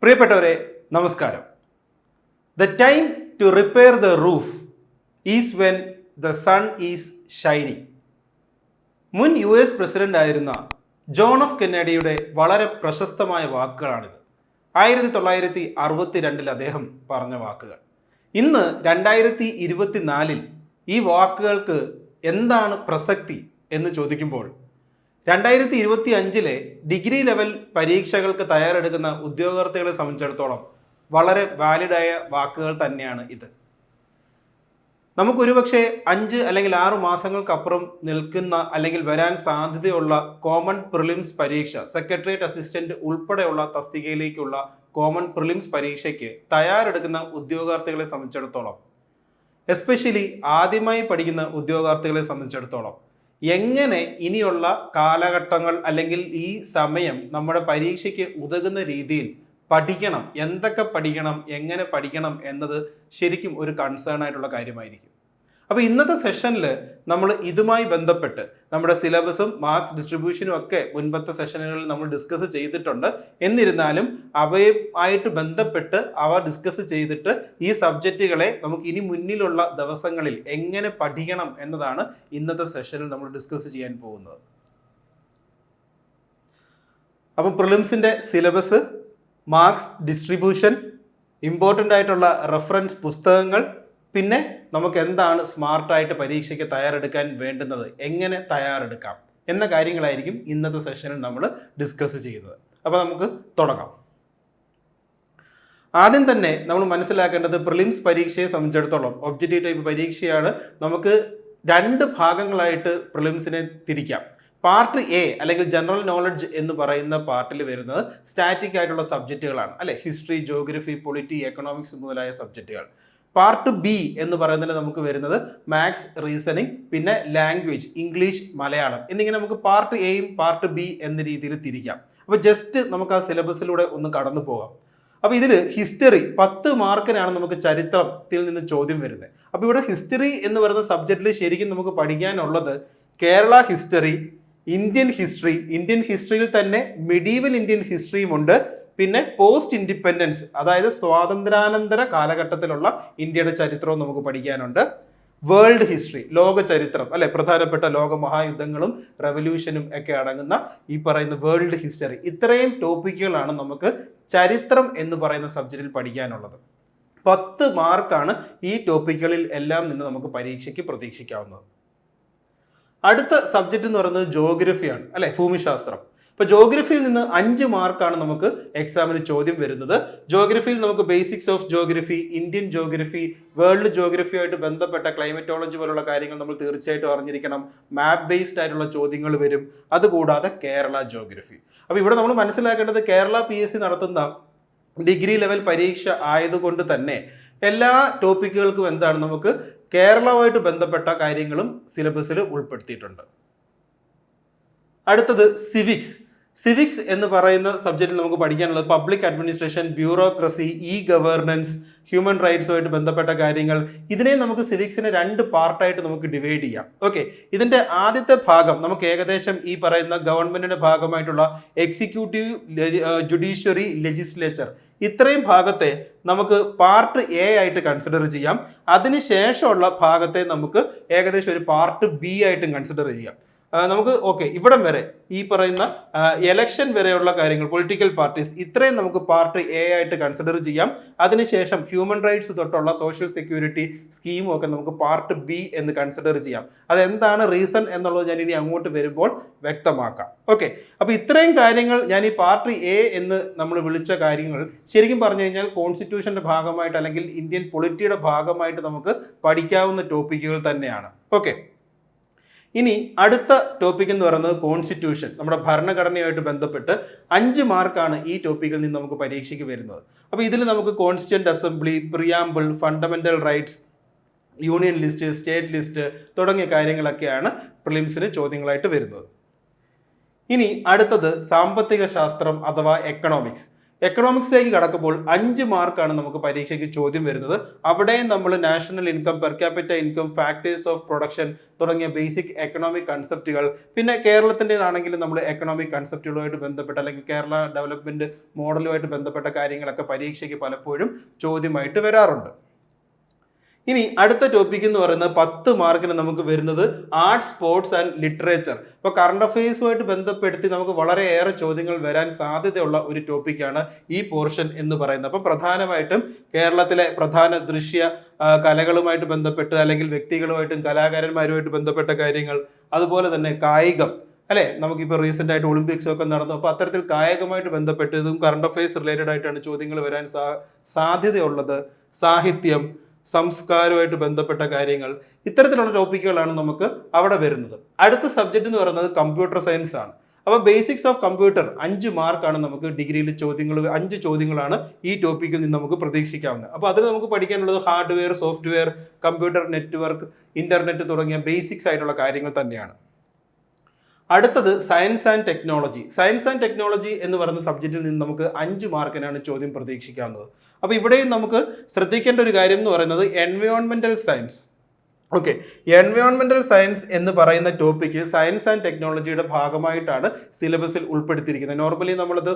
പ്രിയപ്പെട്ടവരെ നമസ്കാരം. The time to repair the roof is when the sun is shining. മുൻ US president ആയിരുന്ന John F കെന്നഡിയുടെ വളരെ പ്രശസ്തമായ വാക്കുകളാണിത്. 1962 അദ്ദേഹം പറഞ്ഞ വാക്കുകൾ. ഇന്ന് 2024 ഈ വാക്കുകൾക്ക് എന്താണ് പ്രസക്തി എന്ന് ചോദിക്കുമ്പോൾ 2025 ഡിഗ്രി ലെവൽ പരീക്ഷകൾക്ക് തയ്യാറെടുക്കുന്ന ഉദ്യോഗാർത്ഥികളെ സംബന്ധിച്ചിടത്തോളം വളരെ വാലിഡായ വാക്കുകൾ തന്നെയാണ് ഇത്. നമുക്കൊരുപക്ഷെ 5 അല്ലെങ്കിൽ 6 മാസങ്ങൾക്കപ്പുറം നിൽക്കുന്ന അല്ലെങ്കിൽ വരാൻ സാധ്യതയുള്ള കോമൺ പ്രിലിംസ് പരീക്ഷ, സെക്രട്ടേറിയറ്റ് അസിസ്റ്റന്റ് ഉൾപ്പെടെയുള്ള തസ്തികയിലേക്കുള്ള കോമൺ പ്രിലിംസ് പരീക്ഷയ്ക്ക് തയ്യാറെടുക്കുന്ന ഉദ്യോഗാർത്ഥികളെ സംബന്ധിച്ചിടത്തോളം, എസ്പെഷ്യലി ആദ്യമായി പഠിക്കുന്ന ഉദ്യോഗാർത്ഥികളെ സംബന്ധിച്ചിടത്തോളം എങ്ങനെ ഇനിയുള്ള കാലഘട്ടങ്ങൾ അല്ലെങ്കിൽ ഈ സമയം നമ്മുടെ പരീക്ഷയ്ക്ക് ഉതകുന്ന രീതിയിൽ പഠിക്കണം, എന്തൊക്കെ പഠിക്കണം, എങ്ങനെ പഠിക്കണം എന്നത് ശരിക്കും ഒരു കൺസേൺ ആയിട്ടുള്ള കാര്യമായിരിക്കും. അപ്പോൾ ഇന്നത്തെ സെഷനിൽ നമ്മൾ ഇതുമായി ബന്ധപ്പെട്ട് നമ്മുടെ സിലബസും മാർക്സ് ഡിസ്ട്രിബ്യൂഷനും ഒക്കെ മുൻപത്തെ സെഷനുകളിൽ നമ്മൾ ഡിസ്കസ് ചെയ്തിട്ടുണ്ട്. എന്നിരുന്നാലും അവയുമായിട്ട് ബന്ധപ്പെട്ട് അവ ഡിസ്കസ് ചെയ്തിട്ട് ഈ സബ്ജക്റ്റുകളെ നമുക്ക് ഇനി മുന്നിലുള്ള ദിവസങ്ങളിൽ എങ്ങനെ പഠിക്കണം എന്നതാണ് ഇന്നത്തെ സെഷനിൽ നമ്മൾ ഡിസ്കസ് ചെയ്യാൻ പോകുന്നത്. അപ്പം പ്രിലിംസിൻ്റെ സിലബസ്, മാർക്സ് ഡിസ്ട്രിബ്യൂഷൻ, ഇമ്പോർട്ടൻ്റ് ആയിട്ടുള്ള റെഫറൻസ് പുസ്തകങ്ങൾ, പിന്നെ നമുക്ക് എന്താണ് സ്മാർട്ടായിട്ട് പരീക്ഷയ്ക്ക് തയ്യാറെടുക്കാൻ വേണ്ടുന്നത്, എങ്ങനെ തയ്യാറെടുക്കാം എന്ന കാര്യങ്ങളായിരിക്കും ഇന്നത്തെ സെഷനിൽ നമ്മൾ ഡിസ്കസ് ചെയ്യുന്നത്. അപ്പോൾ നമുക്ക് തുടങ്ങാം. ആദ്യം തന്നെ നമ്മൾ മനസ്സിലാക്കേണ്ടത് പ്രിലിംസ് പരീക്ഷയെ സംബന്ധിച്ചിടത്തോളം ഒബ്ജക്റ്റീവ് ടൈപ്പ് പരീക്ഷയാണ്. നമുക്ക് 2 ഭാഗങ്ങളായിട്ട് പ്രിലിംസിനെ തിരിക്കാം. പാർട്ട് എ അല്ലെങ്കിൽ ജനറൽ നോളജ് എന്ന് പറയുന്ന പാർട്ടിൽ വരുന്നത് സ്റ്റാറ്റിക് ആയിട്ടുള്ള സബ്ജക്റ്റുകളാണ്, അല്ലെ? ഹിസ്റ്ററി, ജോഗ്രഫി, പൊളിറ്റി, എക്കണോമിക്സ് മുതലായ സബ്ജക്റ്റുകൾ. പാർട്ട് ബി എന്ന് പറയുന്നതിൽ നമുക്ക് വരുന്നത് മാത്സ്, റീസണിങ്, പിന്നെ ലാംഗ്വേജ്, ഇംഗ്ലീഷ്, മലയാളം എന്നിങ്ങനെ നമുക്ക് പാർട്ട് എയും പാർട്ട് ബി എന്ന രീതിയിൽ തിരിക്കാം. അപ്പോൾ ജസ്റ്റ് നമുക്ക് ആ സിലബസിലൂടെ ഒന്ന് കടന്നു പോകാം. അപ്പോൾ ഇതിൽ ഹിസ്റ്ററി 10 മാർക്കിനാണ് നമുക്ക് ചരിത്രത്തിൽ നിന്ന് ചോദ്യം വരുന്നത്. അപ്പോൾ ഇവിടെ ഹിസ്റ്ററി എന്ന് പറയുന്ന സബ്ജക്റ്റിൽ ശരിക്കും നമുക്ക് പഠിക്കാനുള്ളത് കേരള ഹിസ്റ്ററി, ഇന്ത്യൻ ഹിസ്റ്ററിയിൽ തന്നെ മിഡീവൽ ഇന്ത്യൻ ഹിസ്റ്ററിയും ഉണ്ട്. പിന്നെ പോസ്റ്റ് ഇൻഡിപെൻഡൻസ്, അതായത് സ്വാതന്ത്ര്യാനന്തര കാലഘട്ടത്തിലുള്ള ഇന്ത്യയുടെ ചരിത്രവും നമുക്ക് പഠിക്കാനുണ്ട്. വേൾഡ് ഹിസ്റ്ററി, ലോക ചരിത്രം, അല്ലെ? പ്രധാനപ്പെട്ട ലോക മഹായുദ്ധങ്ങളും റെവല്യൂഷനും ഒക്കെ അടങ്ങുന്ന ഈ പറയുന്ന വേൾഡ് ഹിസ്റ്ററി. ഇത്രയും ടോപ്പിക്കുകളാണ് നമുക്ക് ചരിത്രം എന്ന് പറയുന്ന സബ്ജക്റ്റിൽ പഠിക്കാനുള്ളത്. 10 മാർക്കാണ് ഈ ടോപ്പിക്കുകളിൽ എല്ലാം നിന്ന് നമുക്ക് പരീക്ഷയ്ക്ക് പ്രതീക്ഷിക്കാവുന്നത്. അടുത്ത സബ്ജക്റ്റ് എന്ന് പറയുന്നത് ജോഗ്രഫിയാണ്, അല്ലെ? ഭൂമിശാസ്ത്രം. ഇപ്പോൾ ജോഗ്രഫിയിൽ നിന്ന് 5 മാർക്കാണ് നമുക്ക് എക്സാമിന് ചോദ്യം വരുന്നത്. ജോഗ്രഫിയിൽ നമുക്ക് basics of geography, Indian geography, world ജോഗ്രഫിയുമായിട്ട് ബന്ധപ്പെട്ട ക്ലൈമറ്റോളജി പോലുള്ള കാര്യങ്ങൾ നമ്മൾ തീർച്ചയായിട്ടും അറിഞ്ഞിരിക്കണം. മാപ്പ് ബേസ്ഡ് ആയിട്ടുള്ള ചോദ്യങ്ങൾ വരും. അതുകൂടാതെ കേരള ജോഗ്രഫി. അപ്പോൾ ഇവിടെ നമ്മൾ മനസ്സിലാക്കേണ്ടത് കേരള PSC നടത്തുന്ന ഡിഗ്രി ലെവൽ പരീക്ഷ ആയതുകൊണ്ട് തന്നെ എല്ലാ ടോപ്പിക്കുകൾക്കും എന്താണ് നമുക്ക് കേരളവുമായിട്ട് ബന്ധപ്പെട്ട കാര്യങ്ങളും സിലബസിൽ ഉൾപ്പെടുത്തിയിട്ടുണ്ട്. അടുത്തത് സിവിക്സ് എന്ന് പറയുന്ന സബ്ജക്റ്റിൽ നമുക്ക് പഠിക്കാനുള്ളത് public administration, bureaucracy, governance, human റൈറ്റ്സുമായിട്ട് ബന്ധപ്പെട്ട കാര്യങ്ങൾ. ഇതിനെ നമുക്ക് സിവിക്സിനെ 2 പാർട്ടായിട്ട് നമുക്ക് ഡിവൈഡ് ചെയ്യാം. ഓക്കെ, ഇതിൻ്റെ ആദ്യത്തെ ഭാഗം നമുക്ക് ഏകദേശം ഈ പറയുന്ന ഗവൺമെന്റിന്റെ ഭാഗമായിട്ടുള്ള എക്സിക്യൂട്ടീവ്, ജുഡീഷ്യറി, ലെജിസ്ലേച്ചർ, ഇത്രയും ഭാഗത്തെ നമുക്ക് പാർട്ട് എ ആയിട്ട് കൺസിഡർ ചെയ്യാം. അതിനുശേഷമുള്ള ഭാഗത്തെ നമുക്ക് ഏകദേശം ഒരു പാർട്ട് ബി ആയിട്ടും കൺസിഡർ ചെയ്യാം. നമുക്ക് ഇവിടം വരെ ഈ പറയുന്ന എലക്ഷൻ വരെയുള്ള കാര്യങ്ങൾ, പൊളിറ്റിക്കൽ പാർട്ടീസ്, ഇത്രയും നമുക്ക് പാർട്ട് എ ആയിട്ട് കൺസിഡർ ചെയ്യാം. അതിനുശേഷം ഹ്യൂമൻ റൈറ്റ്സ് തൊട്ടുള്ള സോഷ്യൽ സെക്യൂരിറ്റി സ്കീമും ഒക്കെ നമുക്ക് പാർട്ട് ബി എന്ന് കൺസിഡർ ചെയ്യാം. അതെന്താണ് റീസൺ എന്നുള്ളത് ഞാൻ ഇനി അങ്ങോട്ട് വരുമ്പോൾ വ്യക്തമാക്കാം. ഓക്കെ, അപ്പോൾ ഇത്രയും കാര്യങ്ങൾ ഞാൻ ഈ പാർട്ട് എ എന്ന് നമ്മൾ വിളിച്ച കാര്യങ്ങൾ ശരിക്കും പറഞ്ഞു കഴിഞ്ഞാൽ കോൺസ്റ്റിറ്റ്യൂഷന്റെ ഭാഗമായിട്ട് അല്ലെങ്കിൽ ഇന്ത്യൻ പൊളിറ്റിയുടെ ഭാഗമായിട്ട് നമുക്ക് പഠിക്കാവുന്ന ടോപ്പിക്കുകൾ തന്നെയാണ്. ഓക്കെ, ഇനി അടുത്ത ടോപ്പിക് എന്ന് പറയുന്നത് കോൺസ്റ്റിറ്റ്യൂഷൻ, നമ്മുടെ ഭരണഘടനയുമായിട്ട് ബന്ധപ്പെട്ട് 5 മാർക്കാണ് ഈ ടോപ്പിക്കിൽ നിന്ന് നമുക്ക് പരീക്ഷയ്ക്ക് വരുന്നത്. അപ്പോൾ ഇതിൽ നമുക്ക് constituent assembly, preamble, fundamental rights, union list, state list തുടങ്ങിയ കാര്യങ്ങളൊക്കെയാണ് പ്രിലിംസിന് ചോദ്യങ്ങളായിട്ട് വരുന്നത്. ഇനി അടുത്തത് സാമ്പത്തിക ശാസ്ത്രം അഥവാ എക്കണോമിക്സ്. എക്കണോമിക്സിലേക്ക് കടക്കുമ്പോൾ 5 മാർക്കാണ് നമുക്ക് പരീക്ഷയ്ക്ക് ചോദ്യം വരുന്നത്. അവിടെയും നമ്മൾ national income, per capita income, factors of production തുടങ്ങിയ ബേസിക് എക്കണോമിക് കൺസെപ്റ്റുകൾ, പിന്നെ കേരളത്തിൻ്റെതാണെങ്കിൽ നമ്മൾ എക്കണോമിക് കൺസെപ്റ്റുകളുമായിട്ട് ബന്ധപ്പെട്ട അല്ലെങ്കിൽ കേരള ഡെവലപ്മെന്റ് മോഡലുമായിട്ട് ബന്ധപ്പെട്ട കാര്യങ്ങളൊക്കെ പരീക്ഷയ്ക്ക് പലപ്പോഴും ചോദ്യമായിട്ട് വരാറുണ്ട്. ഇനി അടുത്ത ടോപ്പിക് എന്ന് പറയുന്നത് 10 മാർക്കിന് നമുക്ക് വരുന്നത് ആർട്സ്, സ്പോർട്സ് ആൻഡ് ലിറ്ററേച്ചർ. ഇപ്പോൾ കറണ്ട് അഫയേഴ്സുമായിട്ട് ബന്ധപ്പെടുത്തി നമുക്ക് വളരെയേറെ ചോദ്യങ്ങൾ വരാൻ സാധ്യതയുള്ള ഒരു ടോപ്പിക്കാണ് ഈ പോർഷൻ എന്ന് പറയുന്നത്. അപ്പോൾ പ്രധാനമായിട്ടും കേരളത്തിലെ പ്രധാന ദൃശ്യ കലകളുമായിട്ട് ബന്ധപ്പെട്ട് അല്ലെങ്കിൽ വ്യക്തികളുമായിട്ടും കലാകാരന്മാരുമായിട്ട് ബന്ധപ്പെട്ട കാര്യങ്ങൾ, അതുപോലെ തന്നെ കായികം അല്ലെ, നമുക്കിപ്പോൾ റീസെന്റ് ആയിട്ട് ഒളിമ്പിക്സ് ഒക്കെ നടന്നു. അപ്പോൾ അത്തരത്തിൽ കായികമായിട്ട് ബന്ധപ്പെട്ടതും കറണ്ട് അഫയേഴ്സ് റിലേറ്റഡ് ആയിട്ടാണ് ചോദ്യങ്ങൾ വരാൻ സാധ്യതയുള്ളത്. സാഹിത്യം, സംസ്കാരവുമായിട്ട് ബന്ധപ്പെട്ട കാര്യങ്ങൾ, ഇത്തരത്തിലുള്ള ടോപ്പിക്കുകളാണ് നമുക്ക് അവിടെ വരുന്നത്. അടുത്ത സബ്ജക്റ്റ് എന്ന് പറയുന്നത് കമ്പ്യൂട്ടർ സയൻസ് ആണ്. അപ്പോൾ ബേസിക്സ് ഓഫ് കമ്പ്യൂട്ടർ 5 മാർക്കാണ് നമുക്ക് ഡിഗ്രിയിൽ ചോദ്യങ്ങൾ, 5 ചോദ്യങ്ങളാണ് ഈ ടോപ്പിക്കിൽ നിന്ന് നമുക്ക് പ്രതീക്ഷിക്കാവുന്നത്. അപ്പോൾ അതിൽ നമുക്ക് പഠിക്കാനുള്ളത് hardware, software, computer network, internet തുടങ്ങിയ ബേസിക്സ് ആയിട്ടുള്ള കാര്യങ്ങൾ തന്നെയാണ്. അടുത്തത് science and technology. Science and technology എന്ന് പറയുന്ന സബ്ജക്റ്റിൽ നിന്ന് നമുക്ക് 5 മാർക്കിനാണ് ചോദ്യം പ്രതീക്ഷിക്കാവുന്നത്. അപ്പോൾ ഇവിടെയും നമുക്ക് ശ്രദ്ധിക്കേണ്ട ഒരു കാര്യം എന്ന് പറയുന്നത് എൻവയോൺമെന്റൽ സയൻസ്. ഓക്കെ, എൻവയോൺമെന്റൽ സയൻസ് എന്ന് പറയുന്ന ടോപ്പിക്ക് സയൻസ് ആൻഡ് ടെക്നോളജിയുടെ ഭാഗമായിട്ടാണ് സിലബസിൽ ഉൾപ്പെടുത്തിയിരിക്കുന്നത്. നോർമലി നമ്മളത്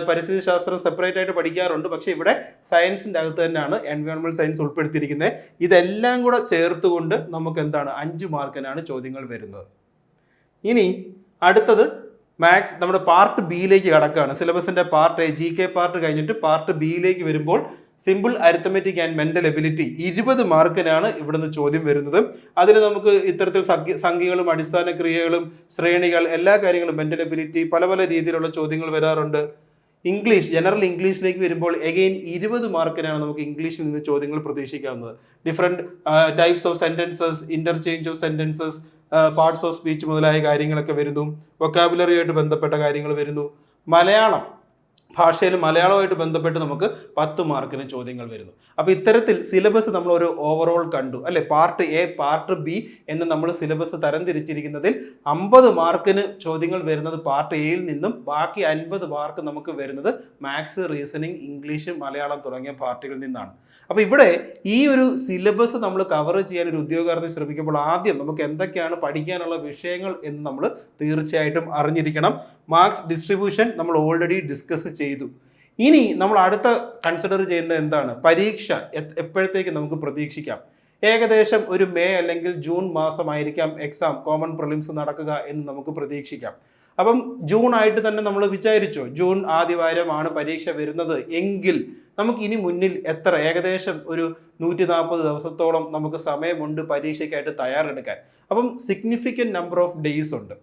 പരിസ്ഥിതി ശാസ്ത്രം സെപ്പറേറ്റ് ആയിട്ട് പഠിക്കാറുണ്ട്, പക്ഷേ ഇവിടെ സയൻസിൻ്റെ അകത്ത് തന്നെയാണ് എൻവയോൺമെന്റൽ സയൻസ് ഉൾപ്പെടുത്തിയിരിക്കുന്നത്. ഇതെല്ലാം കൂടെ ചേർത്തുകൊണ്ട് നമുക്ക് എന്താണ് 5 മാർക്കിനാണ് ചോദ്യങ്ങൾ വരുന്നത്. ഇനി അടുത്തത് മാത്സ്, നമ്മുടെ പാർട്ട് ബിയിലേക്ക് കടക്കുകയാണ്. സിലബസിന്റെ part A, G K part കഴിഞ്ഞിട്ട് പാർട്ട് ബിയിലേക്ക് വരുമ്പോൾ simple arithmetic and mental ability 20 മാർക്കിനാണ് ഇവിടുന്ന് ചോദ്യം വരുന്നത്. അതിന് നമുക്ക് ഇത്തരത്തിൽ സംഖ്യകളും അടിസ്ഥാന ക്രിയകളും ശ്രേണികൾ എല്ലാ കാര്യങ്ങളും, മെന്റൽ എബിലിറ്റി, പല പല രീതിയിലുള്ള ചോദ്യങ്ങൾ വരാറുണ്ട്. ഇംഗ്ലീഷ്, ജനറൽ ഇംഗ്ലീഷിലേക്ക് വരുമ്പോൾ എഗെയിൻ 20 മാർക്കിനാണ് നമുക്ക് ഇംഗ്ലീഷിൽ നിന്ന് ചോദ്യങ്ങൾ പ്രതീക്ഷിക്കാവുന്നത്. Different types of sentences, interchange of sentences, parts of speech മുതലായ കാര്യങ്ങളൊക്കെ വരുന്നു. വൊക്കാബുലറിയുമായിട്ട് ബന്ധപ്പെട്ട കാര്യങ്ങൾ വരുന്നു. മലയാളം ഭാഷയിൽ മലയാളവുമായിട്ട് ബന്ധപ്പെട്ട് നമുക്ക് 10 മാർക്കിന് ചോദ്യങ്ങൾ വരുന്നു. അപ്പോൾ ഇത്തരത്തിൽ സിലബസ് നമ്മൾ ഒരു ഓവറോൾ കണ്ടു അല്ലെ. പാർട്ട് എ, പാർട്ട് ബി എന്ന് നമ്മൾ സിലബസ് തരംതിരിച്ചിരിക്കുന്നതിൽ 50 മാർക്കിന് ചോദ്യങ്ങൾ വരുന്നത് പാർട്ട് എയിൽ നിന്നും, ബാക്കി 50 മാർക്ക് നമുക്ക് വരുന്നത് മാത്സ്, റീസണിങ്, ഇംഗ്ലീഷ്, മലയാളം തുടങ്ങിയ പാർട്ടുകളിൽ നിന്നാണ്. അപ്പോൾ ഇവിടെ ഈ ഒരു സിലബസ് നമ്മൾ കവർ ചെയ്യാൻ ഒരു ഉദ്യോഗാർത്ഥി ശ്രമിക്കുമ്പോൾ ആദ്യം നമുക്ക് എന്തൊക്കെയാണ് പഠിക്കാനുള്ള വിഷയങ്ങൾ എന്ന് നമ്മൾ തീർച്ചയായിട്ടും അറിഞ്ഞിരിക്കണം. മാർക്സ് ഡിസ്ട്രിബ്യൂഷൻ നമ്മൾ ഓൾറെഡി ഡിസ്കസ് ചെയ്തു. ഇനി നമ്മൾ അടുത്ത കൺസിഡർ ചെയ്യേണ്ടത് എന്താണ്? പരീക്ഷ എപ്പോഴത്തേക്ക് നമുക്ക് പ്രതീക്ഷിക്കാം? ഏകദേശം ഒരു മെയ് അല്ലെങ്കിൽ ജൂൺ മാസമായിരിക്കാം എക്സാം, കോമൺ പ്രിലിംസ് നടക്കുക എന്ന് നമുക്ക് പ്രതീക്ഷിക്കാം. അപ്പം ജൂൺ ആയിട്ട് തന്നെ നമ്മൾ വിചാരിച്ചോ ജൂൺ ആദ്യവാരമാണ് പരീക്ഷ വരുന്നത് എങ്കിൽ നമുക്ക് ഇനി മുന്നിൽ എത്ര, ഏകദേശം ഒരു 140 ദിവസത്തോളം നമുക്ക് സമയമുണ്ട് പരീക്ഷയ്ക്കായിട്ട് തയ്യാറെടുക്കാൻ. അപ്പം സിഗ്നിഫിക്കൻറ്റ് നമ്പർ ഓഫ് ഡേയ്സ് ഉണ്ട്.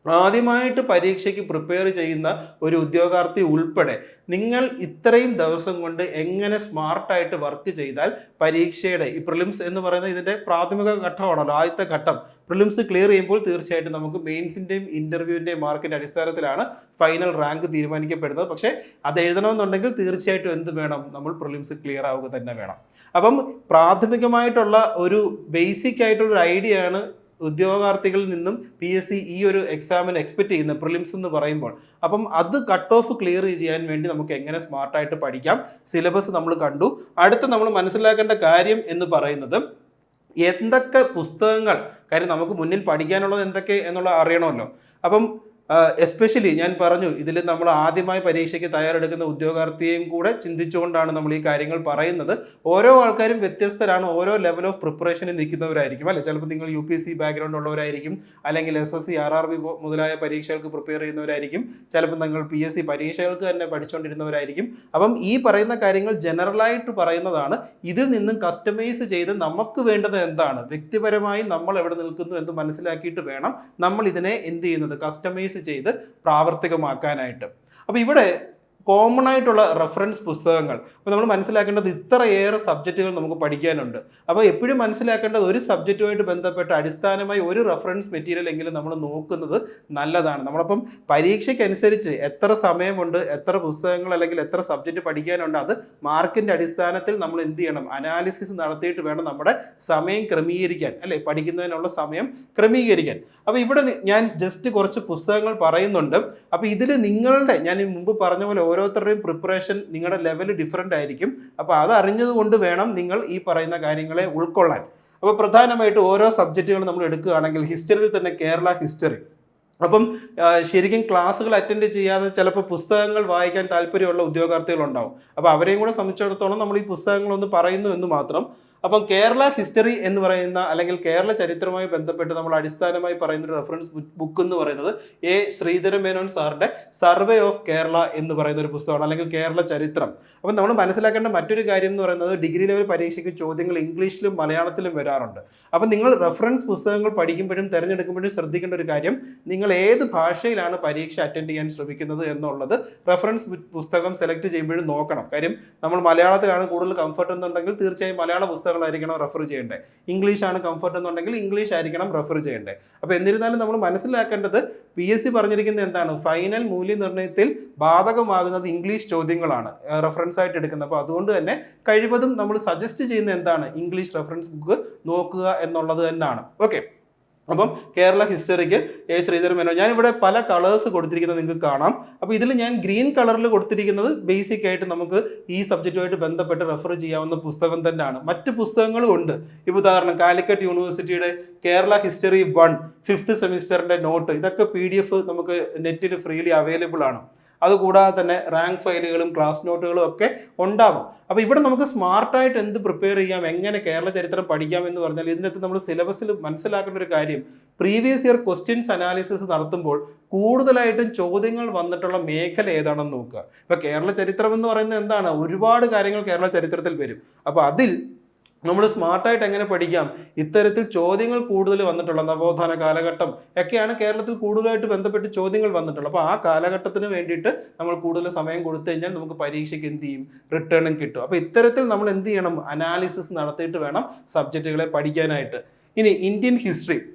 ആദ്യമായിട്ട് പരീക്ഷയ്ക്ക് പ്രിപ്പയർ ചെയ്യുന്ന ഒരു ഉദ്യോഗാർത്ഥി ഉൾപ്പെടെ നിങ്ങൾ ഇത്രയും ദിവസം കൊണ്ട് എങ്ങനെ സ്മാർട്ടായിട്ട് വർക്ക് ചെയ്താൽ പരീക്ഷയുടെ ഈ പ്രിലിംസ് എന്ന് പറയുന്നത് ഇതിൻ്റെ പ്രാഥമിക ഘട്ടമാണല്ലോ, ആദ്യത്തെ ഘട്ടം. പ്രിലിംസ് ക്ലിയർ ചെയ്യുമ്പോൾ തീർച്ചയായിട്ടും നമുക്ക് മെയിൻസിൻ്റെയും ഇൻ്റർവ്യൂവിൻ്റെയും മാർക്കിൻ്റെ അടിസ്ഥാനത്തിലാണ് ഫൈനൽ റാങ്ക് തീരുമാനിക്കപ്പെടുന്നത്. പക്ഷേ അത് എഴുതണമെന്നുണ്ടെങ്കിൽ തീർച്ചയായിട്ടും എന്ത് വേണം? നമ്മൾ പ്രിലിംസ് ക്ലിയർ ആവുക തന്നെ വേണം. അപ്പം പ്രാഥമികമായിട്ടുള്ള ഒരു ബേസിക് ആയിട്ടുള്ള ഒരു ഐഡിയ ആണ് ഉദ്യോഗാർത്ഥികളിൽ നിന്നും PSC ഈ ഒരു എക്സാമിന് എക്സ്പെക്ട് ചെയ്യുന്ന പ്രിലിംസ് എന്ന് പറയുമ്പോൾ. അപ്പം അത് കട്ട് ഓഫ് ക്ലിയർ ചെയ്യാൻ വേണ്ടി നമുക്ക് എങ്ങനെ സ്മാർട്ടായിട്ട് പഠിക്കാം, സിലബസ് നമ്മൾ കണ്ടു. അടുത്ത നമ്മൾ മനസ്സിലാക്കേണ്ട കാര്യം എന്ന് പറയുന്നത് എന്തൊക്കെ പുസ്തകങ്ങൾ, കാര്യം നമുക്ക് മുന്നിൽ പഠിക്കാനുള്ളത് എന്തൊക്കെ എന്നുള്ള അറിയണമല്ലോ. അപ്പം എസ്പെഷ്യലി ഞാൻ പറഞ്ഞു, ഇതിൽ നമ്മൾ ആദ്യമായി പരീക്ഷയ്ക്ക് തയ്യാറെടുക്കുന്ന ഉദ്യോഗാർത്ഥിയെയും കൂടെ ചിന്തിച്ചുകൊണ്ടാണ് നമ്മൾ ഈ കാര്യങ്ങൾ പറയുന്നത്. ഓരോ ആൾക്കാരും വ്യത്യസ്തരാണ്, ഓരോ ലെവൽ ഓഫ് പ്രിപ്പറേഷനിൽ നിൽക്കുന്നവരായിരിക്കും അല്ലെ. ചിലപ്പോൾ നിങ്ങൾ UPSC ബാക്ക്ഗ്രൗണ്ട് ഉള്ളവരായിരിക്കും, അല്ലെങ്കിൽ SSC, RRB മുതലായ പരീക്ഷകൾക്ക് പ്രിപ്പയർ ചെയ്യുന്നവരായിരിക്കും, ചിലപ്പോൾ നിങ്ങൾ PSC പരീക്ഷകൾക്ക് തന്നെ പഠിച്ചുകൊണ്ടിരുന്നവരായിരിക്കും. അപ്പം ഈ പറയുന്ന കാര്യങ്ങൾ ജനറലായിട്ട് പറയുന്നതാണ്. ഇതിൽ നിന്നും കസ്റ്റമൈസ് ചെയ്ത് നമുക്ക് വേണ്ടത് എന്താണ്, വ്യക്തിപരമായി നമ്മൾ എവിടെ നിൽക്കുന്നു എന്ന് മനസ്സിലാക്കിയിട്ട് വേണം നമ്മൾ ഇതിനെ എന്ത് ചെയ്യുന്നത്, കസ്റ്റമൈസ് ചെയ്ത് പ്രാവർത്തികമാക്കാനായിട്ട്. അപ്പോൾ ഇവിടെ കോമൺ ആയിട്ടുള്ള റെഫറൻസ് പുസ്തകങ്ങൾ, അപ്പോൾ നമ്മൾ മനസ്സിലാക്കേണ്ടത് ഇത്രയേറെ സബ്ജക്റ്റുകൾ നമുക്ക് പഠിക്കാനുണ്ട്. അപ്പോൾ എപ്പോഴും മനസ്സിലാക്കേണ്ടത് ഒരു സബ്ജക്റ്റുമായിട്ട് ബന്ധപ്പെട്ട അടിസ്ഥാനമായി ഒരു റെഫറൻസ് മെറ്റീരിയൽ എങ്കിലും നമ്മൾ നോക്കുന്നത് നല്ലതാണ്. നമ്മളപ്പം പരീക്ഷയ്ക്കനുസരിച്ച് എത്ര സമയമുണ്ട്, എത്ര പുസ്തകങ്ങൾ അല്ലെങ്കിൽ എത്ര സബ്ജക്റ്റ് പഠിക്കാനുണ്ട്, അത് മാർക്കിൻ്റെ അടിസ്ഥാനത്തിൽ നമ്മൾ എന്ത് ചെയ്യണം, അനാലിസിസ് നടത്തിയിട്ട് വേണം നമ്മുടെ സമയം ക്രമീകരിക്കാൻ അല്ലേ, പഠിക്കുന്നതിനുള്ള സമയം ക്രമീകരിക്കാൻ. അപ്പോൾ ഇവിടെ ഞാൻ ജസ്റ്റ് കുറച്ച് പുസ്തകങ്ങൾ പറയുന്നുണ്ട്. അപ്പോൾ ഇതിൽ നിങ്ങളുടെ, ഞാൻ മുമ്പ് പറഞ്ഞ പോലെ ഓരോരുത്തരുടെയും പ്രിപ്പറേഷൻ നിങ്ങളുടെ ലെവൽ ഡിഫറൻ്റ് ആയിരിക്കും. അപ്പോൾ അത് അറിഞ്ഞതുകൊണ്ട് വേണം നിങ്ങൾ ഈ പറയുന്ന കാര്യങ്ങളെ ഉൾക്കൊള്ളാൻ. അപ്പോൾ പ്രധാനമായിട്ട് ഓരോ സബ്ജക്റ്റുകൾ നമ്മൾ എടുക്കുകയാണെങ്കിൽ ഹിസ്റ്ററിയിൽ തന്നെ കേരള ഹിസ്റ്ററി. അപ്പം ശരിക്കും ക്ലാസ്സുകൾ അറ്റൻഡ് ചെയ്യാതെ ചിലപ്പോൾ പുസ്തകങ്ങൾ വായിക്കാൻ താല്പര്യമുള്ള ഉദ്യോഗാർത്ഥികളുണ്ടാവും. അപ്പോൾ അവരെയും കൂടെ സംബന്ധിച്ചിടത്തോളം നമ്മൾ ഈ പുസ്തകങ്ങളൊന്ന് പറയുന്നു എന്ന് മാത്രം. അപ്പം കേരള ഹിസ്റ്ററി എന്ന് പറയുന്ന അല്ലെങ്കിൽ കേരള ചരിത്രവുമായി ബന്ധപ്പെട്ട് നമ്മൾ അടിസ്ഥാനമായി പറയുന്ന ഒരു റെഫറൻസ് ബുക്ക് എന്ന് പറയുന്നത് എ ശ്രീധരൻ മേനോൻ സാറിൻ്റെ സർവേ ഓഫ് കേരള എന്ന് പറയുന്ന ഒരു പുസ്തകമാണ്, അല്ലെങ്കിൽ കേരള ചരിത്രം. അപ്പം നമ്മൾ മനസ്സിലാക്കേണ്ട മറ്റൊരു കാര്യം എന്ന് പറയുന്നത് ഡിഗ്രി ലെവൽ പരീക്ഷയ്ക്ക് ചോദ്യങ്ങൾ ഇംഗ്ലീഷിലും മലയാളത്തിലും വരാറുണ്ട്. അപ്പം നിങ്ങൾ റെഫറൻസ് പുസ്തകങ്ങൾ പഠിക്കുമ്പോഴും തിരഞ്ഞെടുക്കുമ്പോഴും ശ്രദ്ധിക്കേണ്ട ഒരു കാര്യം, നിങ്ങൾ ഏത് ഭാഷയിലാണ് പരീക്ഷ അറ്റൻഡ് ചെയ്യാൻ ശ്രമിക്കുന്നത് എന്നുള്ളത് റെഫറൻസ് പുസ്തകം സെലക്ട് ചെയ്യുമ്പോഴും നോക്കണം. കാര്യം നമ്മൾ മലയാളത്തിലാണ് കൂടുതൽ കംഫർട്ട് എന്നുണ്ടെങ്കിൽ തീർച്ചയായും മലയാള പുസ്തകങ്ങളായിരിക്കണം റെഫർ ചെയ്യേണ്ടത്. ഇംഗ്ലീഷ് ആണ് കംഫർട്ട് എന്നുണ്ടെങ്കിൽ ഇംഗ്ലീഷ് ആയിരിക്കണം റെഫർ ചെയ്യേണ്ടത്. അപ്പോൾ എന്നിരുന്നാലും നമ്മൾ മനസ്സിലാക്കേണ്ടത് PSC പറഞ്ഞിരിക്കുന്നത് എന്താണ്, ഫൈനൽ മൂല്യനിർണ്ണയത്തിൽ ബാധകമാകുന്നത് ഇംഗ്ലീഷ് ചോദ്യങ്ങളാണ് റെഫറൻസ് ആയിട്ട് എടുക്കുന്നത്. അപ്പോൾ അതുകൊണ്ട് തന്നെ കഴിവതും നമ്മൾ സജസ്റ്റ് ചെയ്യുന്നത് എന്താണ്, ഇംഗ്ലീഷ് റെഫറൻസ് ബുക്ക് നോക്കുക എന്നുള്ളത് തന്നെയാണ്. ഓക്കെ. അപ്പം കേരള ഹിസ്റ്ററിക്ക് എ ശ്രീധരൻ മേനോൻ, ഞാനിവിടെ പല കളേഴ്സ് കൊടുത്തിരിക്കുന്നത് നിങ്ങൾക്ക് കാണാം. അപ്പോൾ ഇതിൽ ഞാൻ ഗ്രീൻ കളറിൽ കൊടുത്തിരിക്കുന്നത് ബേസിക് ആയിട്ട് നമുക്ക് ഈ സബ്ജക്റ്റുമായിട്ട് ബന്ധപ്പെട്ട് റെഫർ ചെയ്യാവുന്ന പുസ്തകം തന്നെയാണ്. മറ്റ് പുസ്തകങ്ങളും ഉണ്ട്. ഇപ്പോൾ ഉദാഹരണം കാലിക്കറ്റ് യൂണിവേഴ്സിറ്റിയുടെ കേരള ഹിസ്റ്ററി 1 5th സെമിസ്റ്ററിൻ്റെ നോട്ട്, ഇതൊക്കെ PDF നമുക്ക് നെറ്റിൽ ഫ്രീലി അവൈലബിൾ ആണ്. അതുകൂടാതെ തന്നെ റാങ്ക് ഫയലുകളും ക്ലാസ് നോട്ടുകളും ഒക്കെ ഉണ്ടാവും. അപ്പോൾ ഇവിടെ നമുക്ക് സ്മാർട്ടായിട്ട് എന്ത് പ്രിപ്പയർ ചെയ്യാം, എങ്ങനെ കേരള ചരിത്രം പഠിക്കാം എന്ന് പറഞ്ഞാൽ ഇതിനകത്ത് നമ്മൾ സിലബസിൽ മനസ്സിലാക്കേണ്ട ഒരു കാര്യം, പ്രീവിയസ് ഇയർ ക്വസ്റ്റ്യൻസ് അനാലിസിസ് നടത്തുമ്പോൾ കൂടുതലായിട്ടും ചോദ്യങ്ങൾ വന്നിട്ടുള്ള മേഖല ഏതാണെന്ന് നോക്കുക. ഇപ്പോൾ കേരള ചരിത്രം എന്ന് പറയുന്നത് എന്താണ്, ഒരുപാട് കാര്യങ്ങൾ കേരള ചരിത്രത്തിൽ വരും. അപ്പോൾ അതിൽ നമ്മൾ സ്മാർട്ടായിട്ട് എങ്ങനെ പഠിക്കാം, ഇത്തരത്തിൽ ചോദ്യങ്ങൾ കൂടുതൽ വന്നിട്ടുള്ള നവോത്ഥാന കാലഘട്ടം ഒക്കെയാണ് കേരളത്തിൽ കൂടുതലായിട്ട് ബന്ധപ്പെട്ട് ചോദ്യങ്ങൾ വന്നിട്ടുള്ളത്. അപ്പോൾ ആ കാലഘട്ടത്തിന് വേണ്ടിയിട്ട് നമ്മൾ കൂടുതൽ സമയം കൊടുത്തു കഴിഞ്ഞാൽ നമുക്ക് പരീക്ഷയ്ക്ക് എന്ത് ചെയ്യും, റിട്ടേണും കിട്ടും. അപ്പോൾ ഇത്തരത്തിൽ നമ്മൾ എന്ത് ചെയ്യണം, അനാലിസിസ് നടത്തിയിട്ട് വേണം സബ്ജക്റ്റുകളെ പഠിക്കാനായിട്ട്. ഇനി ഇന്ത്യൻ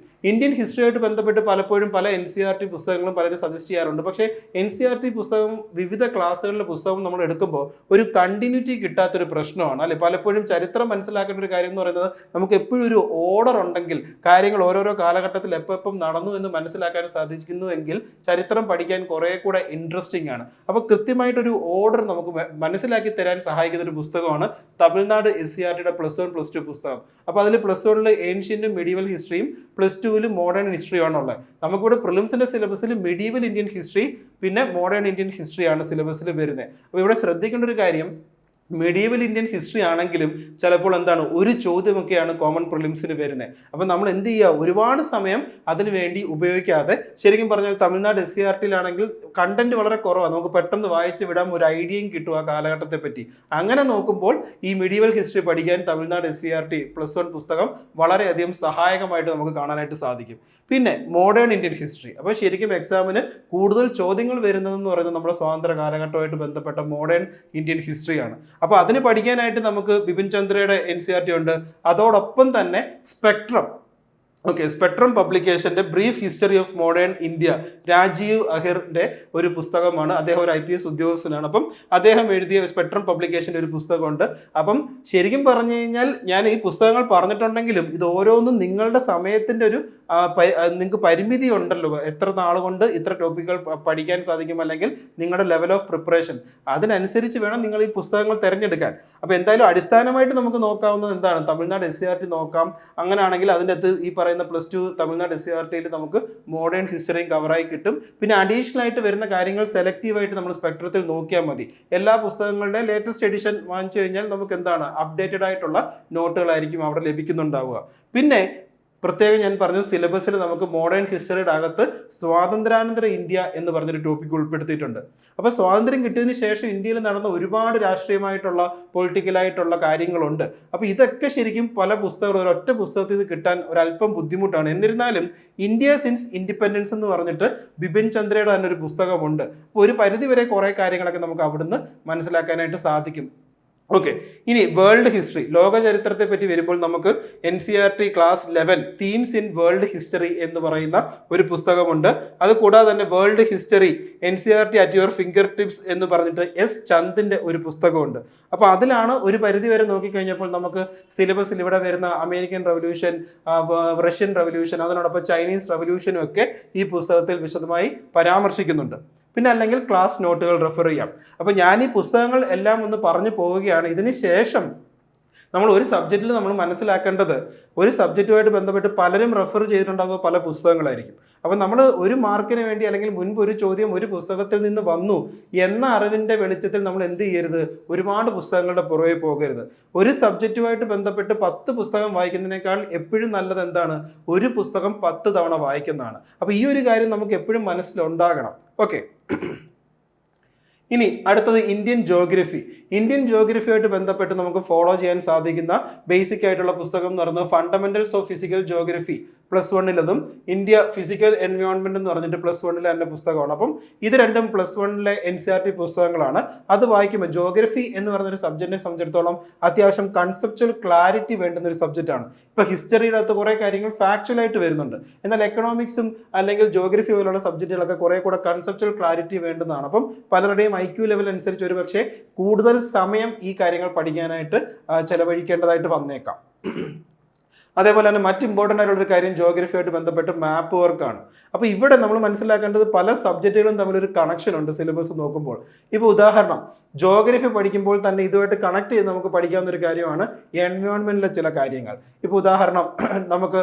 ഹിസ്റ്ററിയായിട്ട് ബന്ധപ്പെട്ട് പലപ്പോഴും പല NCERT പുസ്തകങ്ങളും പലരും സജസ്റ്റ് ചെയ്യാറുണ്ട്. പക്ഷേ NCERT പുസ്തകം വിവിധ ക്ലാസ്സുകളിലെ പുസ്തകം നമ്മൾ എടുക്കുമ്പോൾ ഒരു കണ്ടിന്യൂറ്റി കിട്ടാത്തൊരു പ്രശ്നമാണ് അല്ലെ. പലപ്പോഴും ചരിത്രം മനസ്സിലാക്കേണ്ട ഒരു കാര്യം എന്ന് പറയുന്നത്, നമുക്ക് എപ്പോഴും ഒരു ഓർഡർ ഉണ്ടെങ്കിൽ കാര്യങ്ങൾ ഓരോരോ കാലഘട്ടത്തിൽ എപ്പം നടന്നു എന്ന് മനസ്സിലാക്കാൻ സാധിക്കുന്നുവെങ്കിൽ ചരിത്രം പഠിക്കാൻ കുറേ കൂടെ ഇൻട്രസ്റ്റിംഗ് ആണ്. അപ്പോൾ കൃത്യമായിട്ടൊരു ഓർഡർ നമുക്ക് മനസ്സിലാക്കി തരാൻ സഹായിക്കുന്ന ഒരു പുസ്തകമാണ് തമിഴ്നാട് SCERTയുടെ +1 +2 പുസ്തകം. അപ്പോൾ അതിൽ +1 ഏൻഷ്യന്റും മെഡീവൽ ഹിസ്റ്ററിയും, +2 മോഡേൺ ഹിസ്റ്ററി ആണുള്ളത്. നമുക്കിവിടെ പ്രിലിംസിന്റെ സിലബസിൽ മെഡീവൽ ഇന്ത്യൻ ഹിസ്റ്ററി പിന്നെ മോഡേൺ ഇന്ത്യൻ ഹിസ്റ്ററിയാണ് സിലബസിൽ വരുന്നത്. അപ്പോൾ ഇവിടെ ശ്രദ്ധിക്കേണ്ട ഒരു കാര്യം, മെഡീവൽ ഇന്ത്യൻ ഹിസ്റ്ററി ആണെങ്കിലും ചിലപ്പോൾ എന്താണ്, ഒരു ചോദ്യമൊക്കെയാണ് കോമൺ പ്രിലിംസിന് വരുന്നത്. അപ്പോൾ നമ്മൾ എന്ത് ചെയ്യുക, ഒരുപാട് സമയം അതിനു വേണ്ടി ഉപയോഗിക്കാതെ, ശരിക്കും പറഞ്ഞാൽ തമിഴ്നാട് SCERTയിലാണെങ്കിൽ കണ്ടന്റ് വളരെ കുറവാണ്, നമുക്ക് പെട്ടെന്ന് വായിച്ച് വിടാം, ഒരു ഐഡിയയും കിട്ടും ആ കാലഘട്ടത്തെ പറ്റി. അങ്ങനെ നോക്കുമ്പോൾ ഈ മെഡീവൽ ഹിസ്റ്ററി പഠിക്കാൻ തമിഴ്നാട് SCERT +1 പുസ്തകം വളരെയധികം സഹായകമായിട്ട് നമുക്ക് കാണാനായിട്ട് സാധിക്കും. പിന്നെ മോഡേൺ ഇന്ത്യൻ ഹിസ്റ്ററി, അപ്പോൾ ശരിക്കും എക്സാമിന് കൂടുതൽ ചോദ്യങ്ങൾ വരുന്നതെന്ന് പറയുന്നത് നമ്മുടെ സ്വാതന്ത്ര്യ കാലഘട്ടമായിട്ട് ബന്ധപ്പെട്ട മോഡേൺ ഇന്ത്യൻ ഹിസ്റ്ററിയാണ്. അപ്പോൾ അതിന് പഠിക്കാനായിട്ട് നമുക്ക് ബിപിൻ ചന്ദ്രയുടെ NCERT ഉണ്ട്. അതോടൊപ്പം തന്നെ സ്പെക്ട്രം പബ്ലിക്കേഷൻ്റെ brief history of modern India, Rajiv അഹിറിൻ്റെ ഒരു പുസ്തകമാണ്. അദ്ദേഹം ഒരു IPS ഉദ്യോഗസ്ഥനാണ്. അപ്പം അദ്ദേഹം എഴുതിയ സ്പെക്ട്രം പബ്ലിക്കേഷൻ്റെ ഒരു പുസ്തകമുണ്ട്. അപ്പം ശരിക്കും പറഞ്ഞു കഴിഞ്ഞാൽ ഞാൻ ഈ പുസ്തകങ്ങൾ പറഞ്ഞിട്ടുണ്ടെങ്കിലും ഇത് ഓരോന്നും നിങ്ങളുടെ സമയത്തിൻ്റെ ഒരു നിങ്ങൾക്ക് പരിമിതി ഉണ്ടല്ലോ, എത്ര നാൾ കൊണ്ട് ഇത്ര ടോപ്പിക്കുകൾ പഠിക്കാൻ സാധിക്കും, അല്ലെങ്കിൽ നിങ്ങളുടെ ലെവൽ ഓഫ് പ്രിപ്പറേഷൻ അതിനനുസരിച്ച് വേണം നിങ്ങൾ ഈ പുസ്തകങ്ങൾ തിരഞ്ഞെടുക്കാൻ. അപ്പോൾ എന്തായാലും അടിസ്ഥാനമായിട്ട് നമുക്ക് നോക്കാവുന്നത് എന്താണ്, തമിഴ്നാട് SCERT നോക്കാം. അങ്ങനെയാണെങ്കിൽ അതിൻ്റെ അകത്ത് ഈ പറയുന്ന +2 തമിഴ്നാട് SCERTയിൽ നമുക്ക് മോഡേൺ ഹിസ്റ്ററിയും കവറായി കിട്ടും. പിന്നെ അഡീഷണൽ ആയിട്ട് വരുന്ന കാര്യങ്ങൾ സെലക്റ്റീവായിട്ട് നമ്മൾ സ്പെക്ട്രത്തിൽ നോക്കിയാൽ മതി. എല്ലാ പുസ്തകങ്ങളുടെ ലേറ്റസ്റ്റ് എഡിഷൻ വാങ്ങിച്ചു കഴിഞ്ഞാൽ നമുക്ക് എന്താണ്, അപ്ഡേറ്റഡ് ആയിട്ടുള്ള നോട്ടുകളായിരിക്കും അവിടെ ലഭിക്കുന്നുണ്ടാവുക. പിന്നെ പ്രത്യേകം ഞാൻ പറഞ്ഞു, സിലബസിൽ നമുക്ക് മോഡേൺ ഹിസ്റ്ററിയുടെ അകത്ത് സ്വാതന്ത്ര്യാനന്തര ഇന്ത്യ എന്ന് പറഞ്ഞൊരു ടോപ്പിക് ഉൾപ്പെടുത്തിയിട്ടുണ്ട്. അപ്പോൾ സ്വാതന്ത്ര്യം കിട്ടിയതിന് ശേഷം ഇന്ത്യയിൽ നടന്ന ഒരുപാട് രാഷ്ട്രീയമായിട്ടുള്ള പൊളിറ്റിക്കലായിട്ടുള്ള കാര്യങ്ങളുണ്ട്. അപ്പോൾ ഇതൊക്കെ ശരിക്കും പല പുസ്തകങ്ങളും ഒരൊറ്റ പുസ്തകത്തിൽ നിന്ന് കിട്ടാൻ ഒരല്പം ബുദ്ധിമുട്ടാണ്. എന്നിരുന്നാലും ഇന്ത്യ സിൻസ് ഇൻഡിപെൻഡൻസ് എന്ന് പറഞ്ഞിട്ട് ബിപിൻ ചന്ദ്രയുടെ തന്നെ ഒരു പുസ്തകമുണ്ട്. അപ്പോൾ ഒരു പരിധിവരെ കുറേ കാര്യങ്ങളൊക്കെ നമുക്ക് അവിടുന്ന് മനസ്സിലാക്കാനായിട്ട് സാധിക്കും. ഓക്കെ. ഇനി വേൾഡ് ഹിസ്റ്ററി, ലോക ചരിത്രത്തെ പറ്റി വരുമ്പോൾ നമുക്ക് NCERT class 11 themes in world history എന്ന് പറയുന്ന ഒരു പുസ്തകമുണ്ട്. അത് കൂടാതെ തന്നെ world history NCERT at your finger tips എന്ന് പറഞ്ഞിട്ട് S ചന്ദിന്റെ ഒരു പുസ്തകമുണ്ട്. അപ്പോൾ അതിലാണ് ഒരു പരിധി വരെ നോക്കിക്കഴിഞ്ഞപ്പോൾ നമുക്ക് സിലബസിൽ ഇവിടെ വരുന്ന അമേരിക്കൻ റവല്യൂഷൻ, റഷ്യൻ റവല്യൂഷൻ, അതിനോടൊപ്പം ചൈനീസ് റവല്യൂഷനും ഒക്കെ ഈ പുസ്തകത്തിൽ വിശദമായി പരാമർശിക്കുന്നുണ്ട്. പിന്നെ അല്ലെങ്കിൽ ക്ലാസ് നോട്ടുകൾ റെഫർ ചെയ്യാം. അപ്പോൾ ഞാൻ ഈ പുസ്തകങ്ങൾ എല്ലാം ഒന്ന് പറഞ്ഞു പോവുകയാണ്. ഇതിന് ശേഷം നമ്മൾ ഒരു സബ്ജക്റ്റിൽ നമ്മൾ മനസ്സിലാക്കേണ്ടത്, ഒരു സബ്ജക്റ്റുമായിട്ട് ബന്ധപ്പെട്ട് പലരും റെഫർ ചെയ്തിട്ടുണ്ടാകുക പല പുസ്തകങ്ങളായിരിക്കും. അപ്പം നമ്മൾ ഒരു മാർക്കിന് വേണ്ടി അല്ലെങ്കിൽ മുൻപ് ഒരു ചോദ്യം ഒരു പുസ്തകത്തിൽ നിന്ന് വന്നു എന്ന അറിവിൻ്റെ വെളിച്ചത്തിൽ നമ്മൾ എന്ത് ചെയ്യരുത്, ഒരുപാട് പുസ്തകങ്ങളുടെ പുറകെ പോകരുത്. ഒരു സബ്ജക്റ്റുമായിട്ട് ബന്ധപ്പെട്ട് 10 പുസ്തകം വായിക്കുന്നതിനേക്കാൾ എപ്പോഴും നല്ലത് എന്താണ്, ഒരു പുസ്തകം 10 തവണ വായിക്കുന്നതാണ്. അപ്പോൾ ഈ ഒരു കാര്യം നമുക്ക് എപ്പോഴും മനസ്സിലുണ്ടാകണം. ഓക്കെ, ഇനി അടുത്തത് ഇന്ത്യൻ ജോഗ്രഫി. ഇന്ത്യൻ ജോഗ്രഫിയായിട്ട് ബന്ധപ്പെട്ട് നമുക്ക് ഫോളോ ചെയ്യാൻ സാധിക്കുന്ന ബേസിക് ആയിട്ടുള്ള പുസ്തകം എന്ന് പറയുന്നത് ഫണ്ടമെന്റൽസ് ഓഫ് ഫിസിക്കൽ ജോഗ്രഫി +1-ലും ഇന്ത്യ ഫിസിക്കൽ എൻവയോൺമെന്റ് എന്ന് പറഞ്ഞിട്ട് +1-ലെ തന്നെ പുസ്തകമാണ്. അപ്പം ഇത് രണ്ടും +1-ലെ NCERT പുസ്തകങ്ങളാണ്. അത് വായിക്കുമ്പോൾ ജോഗ്രഫി എന്ന് പറയുന്നൊരു സബ്ജക്റ്റിനെ സംബന്ധിച്ചിടത്തോളം അത്യാവശ്യം കൺസെപ്ച്വൽ ക്ലാരിറ്റി വേണ്ടുന്ന ഒരു സബ്ജക്റ്റാണ്. ഇപ്പോൾ ഹിസ്റ്ററിയുടെ അകത്ത് കുറേ കാര്യങ്ങൾ ഫാക്ച്വലായിട്ട് വരുന്നുണ്ട്. എന്നാൽ എക്കണോമിക്സും അല്ലെങ്കിൽ ജോഗ്രഫി പോലുള്ള സബ്ജക്റ്റുകളൊക്കെ കുറേ കൂടെ കൺസെപ്ച്വൽ ക്ലാരിറ്റി വേണ്ടുന്നതാണ്. അപ്പം പലരുടെയും IQ ലെവൽ അനുസരിച്ച് ഒരു പക്ഷേ കൂടുതൽ സമയം ഈ കാര്യങ്ങൾ പഠിക്കാനായിട്ട് ചെലവഴിക്കേണ്ടതായിട്ട് വന്നേക്കാം. അതേപോലെ തന്നെ മറ്റ് ഇമ്പോർട്ടൻ്റ് ആയിട്ടുള്ളൊരു കാര്യം ജോഗ്രഫിയായിട്ട് ബന്ധപ്പെട്ട് മാപ്പ് വർക്കാണ്. അപ്പോൾ ഇവിടെ നമ്മൾ മനസ്സിലാക്കേണ്ടത് പല സബ്ജക്റ്റുകളും തമ്മിലൊരു കണക്ഷൻ ഉണ്ട് സിലബസ് നോക്കുമ്പോൾ. ഇപ്പോൾ ഉദാഹരണം, ജോഗ്രഫി പഠിക്കുമ്പോൾ തന്നെ ഇതുമായിട്ട് കണക്ട് ചെയ്ത് നമുക്ക് പഠിക്കാവുന്ന ഒരു കാര്യമാണ് എൻവയോൺമെൻറ്റിലെ ചില കാര്യങ്ങൾ. ഇപ്പോൾ ഉദാഹരണം, നമുക്ക്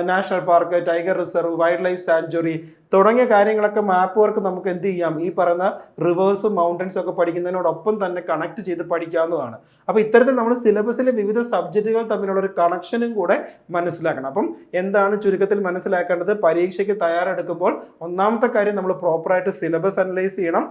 national park, tiger reserve, wild life sanctuary തുടങ്ങിയ കാര്യങ്ങളൊക്കെ മാപ്പ് വർക്ക് നമുക്ക് എന്ത് ചെയ്യാം, ഈ പറയുന്ന റിവേഴ്സും മൗണ്ടൻസും ഒക്കെ പഠിക്കുന്നതിനോടൊപ്പം തന്നെ കണക്ട് ചെയ്ത് പഠിക്കാവുന്നതാണ്. അപ്പോൾ ഇത്തരത്തിൽ നമ്മൾ സിലബസിലെ വിവിധ സബ്ജക്റ്റുകൾ തമ്മിലുള്ള ഒരു കണക്ഷനും കൂടെ മനസ്സിലാക്കണം. അപ്പം എന്താണ് ചുരുക്കത്തിൽ മനസ്സിലാക്കേണ്ടത്, പരീക്ഷയ്ക്ക് തയ്യാറെടുക്കുമ്പോൾ ഒന്നാമത്തെ കാര്യം നമ്മൾ പ്രോപ്പറായിട്ട് സിലബസ് അനലൈസ് ചെയ്യണം.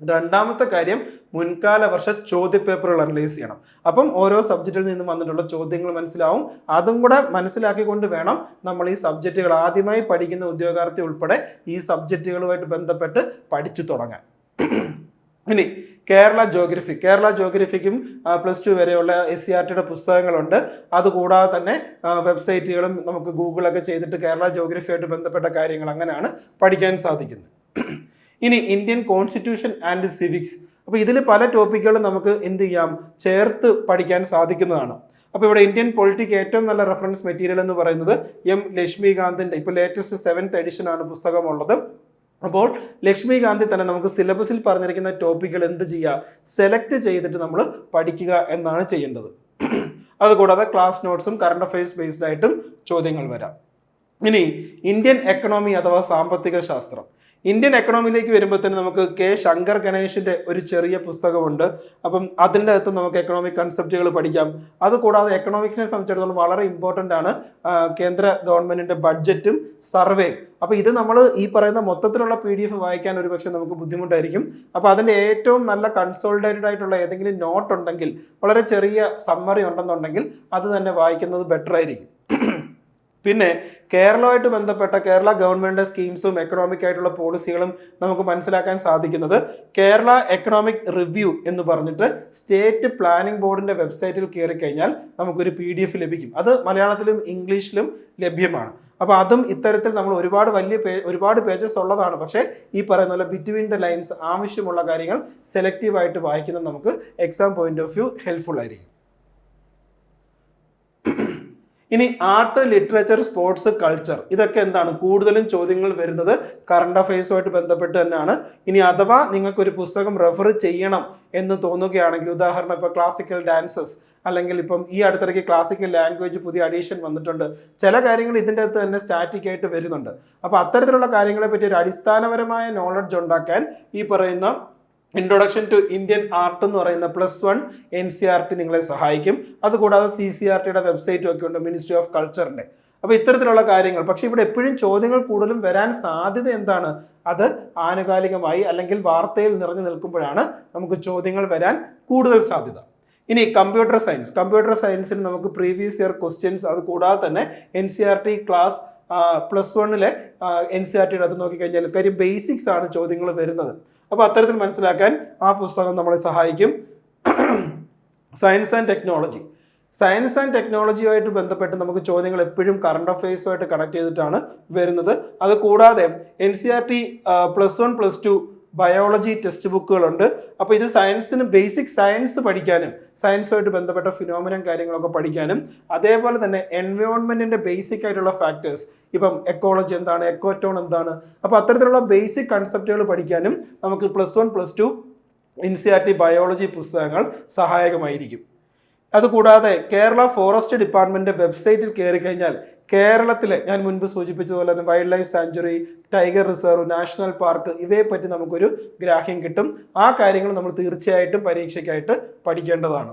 രണ്ടാമത്തെ കാര്യം മുൻകാല വർഷ ചോദ്യപേപ്പറുകൾ അനലൈസ് ചെയ്യണം. അപ്പം ഓരോ സബ്ജക്റ്റിൽ നിന്നും വന്നിട്ടുള്ള ചോദ്യങ്ങൾ മനസ്സിലാവും. അതും കൂടെ മനസ്സിലാക്കിക്കൊണ്ട് വേണം നമ്മൾ ഈ സബ്ജക്റ്റുകൾ ആദ്യമായി പഠിക്കുന്ന ഉദ്യോഗാർത്ഥി ഉൾപ്പെടെ ഈ സബ്ജക്റ്റുകളുമായിട്ട് ബന്ധപ്പെട്ട് പഠിച്ചു തുടങ്ങാൻ. ഇനി കേരള ജോഗ്രഫിക്കും +2 വരെയുള്ള SCERTയുടെ പുസ്തകങ്ങളുണ്ട്. അതുകൂടാതെ തന്നെ വെബ്സൈറ്റുകളും നമുക്ക് ഗൂഗിളൊക്കെ ചെയ്തിട്ട് കേരള ജോഗ്രഫിയായിട്ട് ബന്ധപ്പെട്ട കാര്യങ്ങൾ അങ്ങനെയാണ് പഠിക്കാൻ സാധിക്കുന്നത്. ഇനി ഇന്ത്യൻ കോൺസ്റ്റിറ്റ്യൂഷൻ ആൻഡ് സിവിക്സ്. അപ്പോൾ ഇതിൽ പല ടോപ്പിക്കുകളും നമുക്ക് എന്ത് ചെയ്യാം, ചേർത്ത് പഠിക്കാൻ സാധിക്കുന്നതാണ്. അപ്പോൾ ഇവിടെ ഇന്ത്യൻ പൊളിറ്റിക്ക് ഏറ്റവും നല്ല റെഫറൻസ് മെറ്റീരിയൽ എന്ന് പറയുന്നത് ലക്ഷ്മികാന്തിൻ്റെ ഇപ്പോൾ ലേറ്റസ്റ്റ് 7th എഡിഷനാണ് പുസ്തകമുള്ളത്. അപ്പോൾ ലക്ഷ്മികാന്തി തന്നെ നമുക്ക് സിലബസിൽ പറഞ്ഞിരിക്കുന്ന ടോപ്പിക്കുകൾ എന്ത് ചെയ്യുക, സെലക്ട് ചെയ്തിട്ട് നമ്മൾ പഠിക്കുക എന്നാണ് ചെയ്യേണ്ടത്. അതുകൂടാതെ ക്ലാസ് നോട്ട്സും കറണ്ട് അഫയേഴ്സ് ബേസ്ഡ് ആയിട്ടും ചോദ്യങ്ങൾ വരാം. ഇനി ഇന്ത്യൻ എക്കണോമി അഥവാ സാമ്പത്തിക ശാസ്ത്രം. ഇന്ത്യൻ എക്കണോമിയിലേക്ക് വരുമ്പോൾ തന്നെ നമുക്ക് K. ശങ്കർ ഗണേഷിൻ്റെ ഒരു ചെറിയ പുസ്തകമുണ്ട്. അപ്പം അതിൻ്റെ അകത്ത് നമുക്ക് എക്കണോമിക് കൺസെപ്റ്റുകൾ പഠിക്കാം. അതുകൂടാതെ എക്കണോമിക്സിനെ സംബന്ധിച്ചിടത്തോളം വളരെ ഇമ്പോർട്ടൻ്റ് ആണ് കേന്ദ്ര ഗവൺമെൻറ്റിൻ്റെ ബഡ്ജറ്റും സർവേയും. അപ്പോൾ ഇത് നമ്മൾ ഈ പറയുന്ന മൊത്തത്തിലുള്ള PDF വായിക്കാൻ ഒരു പക്ഷേ നമുക്ക് ബുദ്ധിമുട്ടായിരിക്കും. അപ്പോൾ അതിൻ്റെ ഏറ്റവും നല്ല കൺസോളിഡേറ്റഡ് ആയിട്ടുള്ള ഏതെങ്കിലും നോട്ട് ഉണ്ടെങ്കിൽ, വളരെ ചെറിയ സമ്മറി ഉണ്ടെന്നുണ്ടെങ്കിൽ അത് തന്നെ വായിക്കുന്നത് ബെറ്റർ ആയിരിക്കും. പിന്നെ കേരളമായിട്ട് ബന്ധപ്പെട്ട കേരള ഗവൺമെൻറ് സ്കീംസും എക്കണോമിക് ആയിട്ടുള്ള പോളിസികളും നമുക്ക് മനസ്സിലാക്കാൻ സാധിക്കുന്നത് കേരള എക്കണോമിക് റിവ്യൂ എന്ന് പറഞ്ഞിട്ട് സ്റ്റേറ്റ് പ്ലാനിംഗ് ബോർഡിൻ്റെ വെബ്സൈറ്റിൽ കയറി കഴിഞ്ഞാൽ നമുക്കൊരു PDF ലഭിക്കും. അത് മലയാളത്തിലും ഇംഗ്ലീഷിലും ലഭ്യമാണ്. അപ്പോൾ അതും ഇത്തരത്തിൽ നമ്മൾ ഒരുപാട് പേജസ് ഉള്ളതാണ്. പക്ഷേ ഈ പറയുന്ന പോലെ ബിറ്റ്വീൻ ദ ലൈൻസ് ആവശ്യമുള്ള കാര്യങ്ങൾ സെലക്റ്റീവായിട്ട് വായിക്കുന്നത് നമുക്ക് exam point of view helpful ആയിരിക്കും. ഇനി ആർട്ട്, ലിറ്ററേച്ചർ, സ്പോർട്സ്, കൾച്ചർ ഇതൊക്കെ എന്താണ്, കൂടുതലും ചോദ്യങ്ങൾ വരുന്നത് കറണ്ട് അഫയേഴ്സുമായിട്ട് ബന്ധപ്പെട്ട് തന്നെയാണ്. ഇനി അഥവാ നിങ്ങൾക്കൊരു പുസ്തകം റെഫർ ചെയ്യണം എന്ന് തോന്നുകയാണെങ്കിൽ, ഉദാഹരണം ഇപ്പോൾ ക്ലാസിക്കൽ ഡാൻസസ് അല്ലെങ്കിൽ ഇപ്പം ഈ അടുത്തിടയ്ക്ക് ക്ലാസിക്കൽ ലാംഗ്വേജ് പുതിയ അഡീഷൻ വന്നിട്ടുണ്ട്, ചില കാര്യങ്ങൾ ഇതിൻ്റെ അകത്ത് തന്നെ സ്റ്റാറ്റിക് ആയിട്ട് വരുന്നുണ്ട്. അപ്പോൾ അത്തരത്തിലുള്ള കാര്യങ്ങളെ പറ്റി ഒരു അടിസ്ഥാനപരമായ നോളജ് ഉണ്ടാക്കാൻ ഈ പറയുന്ന ഇൻട്രൊഡക്ഷൻ ടു ഇന്ത്യൻ ആർട്ട് എന്ന് പറയുന്ന +1 NCERT നിങ്ങളെ സഹായിക്കും. അതുകൂടാതെ CCERTയുടെ വെബ്സൈറ്റും ഒക്കെ ഉണ്ട്, മിനിസ്ട്രി ഓഫ് കൾച്ചറിൻ്റെ. അപ്പോൾ ഇത്തരത്തിലുള്ള കാര്യങ്ങൾ. പക്ഷേ ഇവിടെ എപ്പോഴും ചോദ്യങ്ങൾ കൂടുതലും വരാൻ സാധ്യത എന്താണ്, അത് ആനുകാലികമായി അല്ലെങ്കിൽ വാർത്തയിൽ നിറഞ്ഞു നിൽക്കുമ്പോഴാണ് നമുക്ക് ചോദ്യങ്ങൾ വരാൻ കൂടുതൽ സാധ്യത. ഇനി കമ്പ്യൂട്ടർ സയൻസിന് നമുക്ക് പ്രീവിയസ് ഇയർ ക്വസ്റ്റ്യൻസ്, അത് കൂടാതെ തന്നെ NCERT ക്ലാസ് +1-ലെ NCERTയുടെ അത് നോക്കിക്കഴിഞ്ഞാൽ കാര്യം ബേസിക്സ് ആണ് ചോദ്യങ്ങൾ വരുന്നത്. അപ്പോൾ അത്തരത്തിൽ മനസ്സിലാക്കാൻ ആ പുസ്തകം നമ്മളെ സഹായിക്കും. സയൻസ് ആൻഡ് ടെക്നോളജിയുമായിട്ട് ബന്ധപ്പെട്ട് നമുക്ക് ചോദ്യങ്ങൾ എപ്പോഴും കറണ്ട് അഫയേഴ്സുമായിട്ട് കണക്ട് ചെയ്തിട്ടാണ് വരുന്നത്. അത് കൂടാതെ NCERT +1 +2 ബയോളജി ടെക്സ്റ്റ് ബുക്കുകളുണ്ട്. അപ്പോൾ ഇത് സയൻസിന് ബേസിക് സയൻസ് പഠിക്കാനും സയൻസുമായിട്ട് ബന്ധപ്പെട്ട ഫിനോമിനൻ കാര്യങ്ങളൊക്കെ പഠിക്കാനും അതേപോലെ തന്നെ എൻവയോൺമെന്റിന്റെ ബേസിക് ആയിട്ടുള്ള ഫാക്ടേഴ്സ്, ഇപ്പം എക്കോളജി എന്താണ്, എക്കോറ്റോൺ എന്താണ്, അപ്പോൾ അത്തരത്തിലുള്ള ബേസിക് കൺസെപ്റ്റുകൾ പഠിക്കാനും നമുക്ക് +1 +2 NCERT ബയോളജി പുസ്തകങ്ങൾ സഹായകമായിരിക്കും. അതുകൂടാതെ കേരള ഫോറസ്റ്റ് ഡിപ്പാർട്ട്മെന്റ് വെബ്സൈറ്റിൽ കയറി കഴിഞ്ഞാൽ കേരളത്തിലെ ഞാൻ മുൻപ് സൂചിപ്പിച്ചതുപോലെ തന്നെ wildlife sanctuary, tiger reserve, national park ഇവയെപ്പറ്റി നമുക്കൊരു ഗ്രാഹ്യം കിട്ടും. ആ കാര്യങ്ങൾ നമ്മൾ തീർച്ചയായിട്ടും പരീക്ഷയ്ക്കായിട്ട് പഠിക്കേണ്ടതാണ്.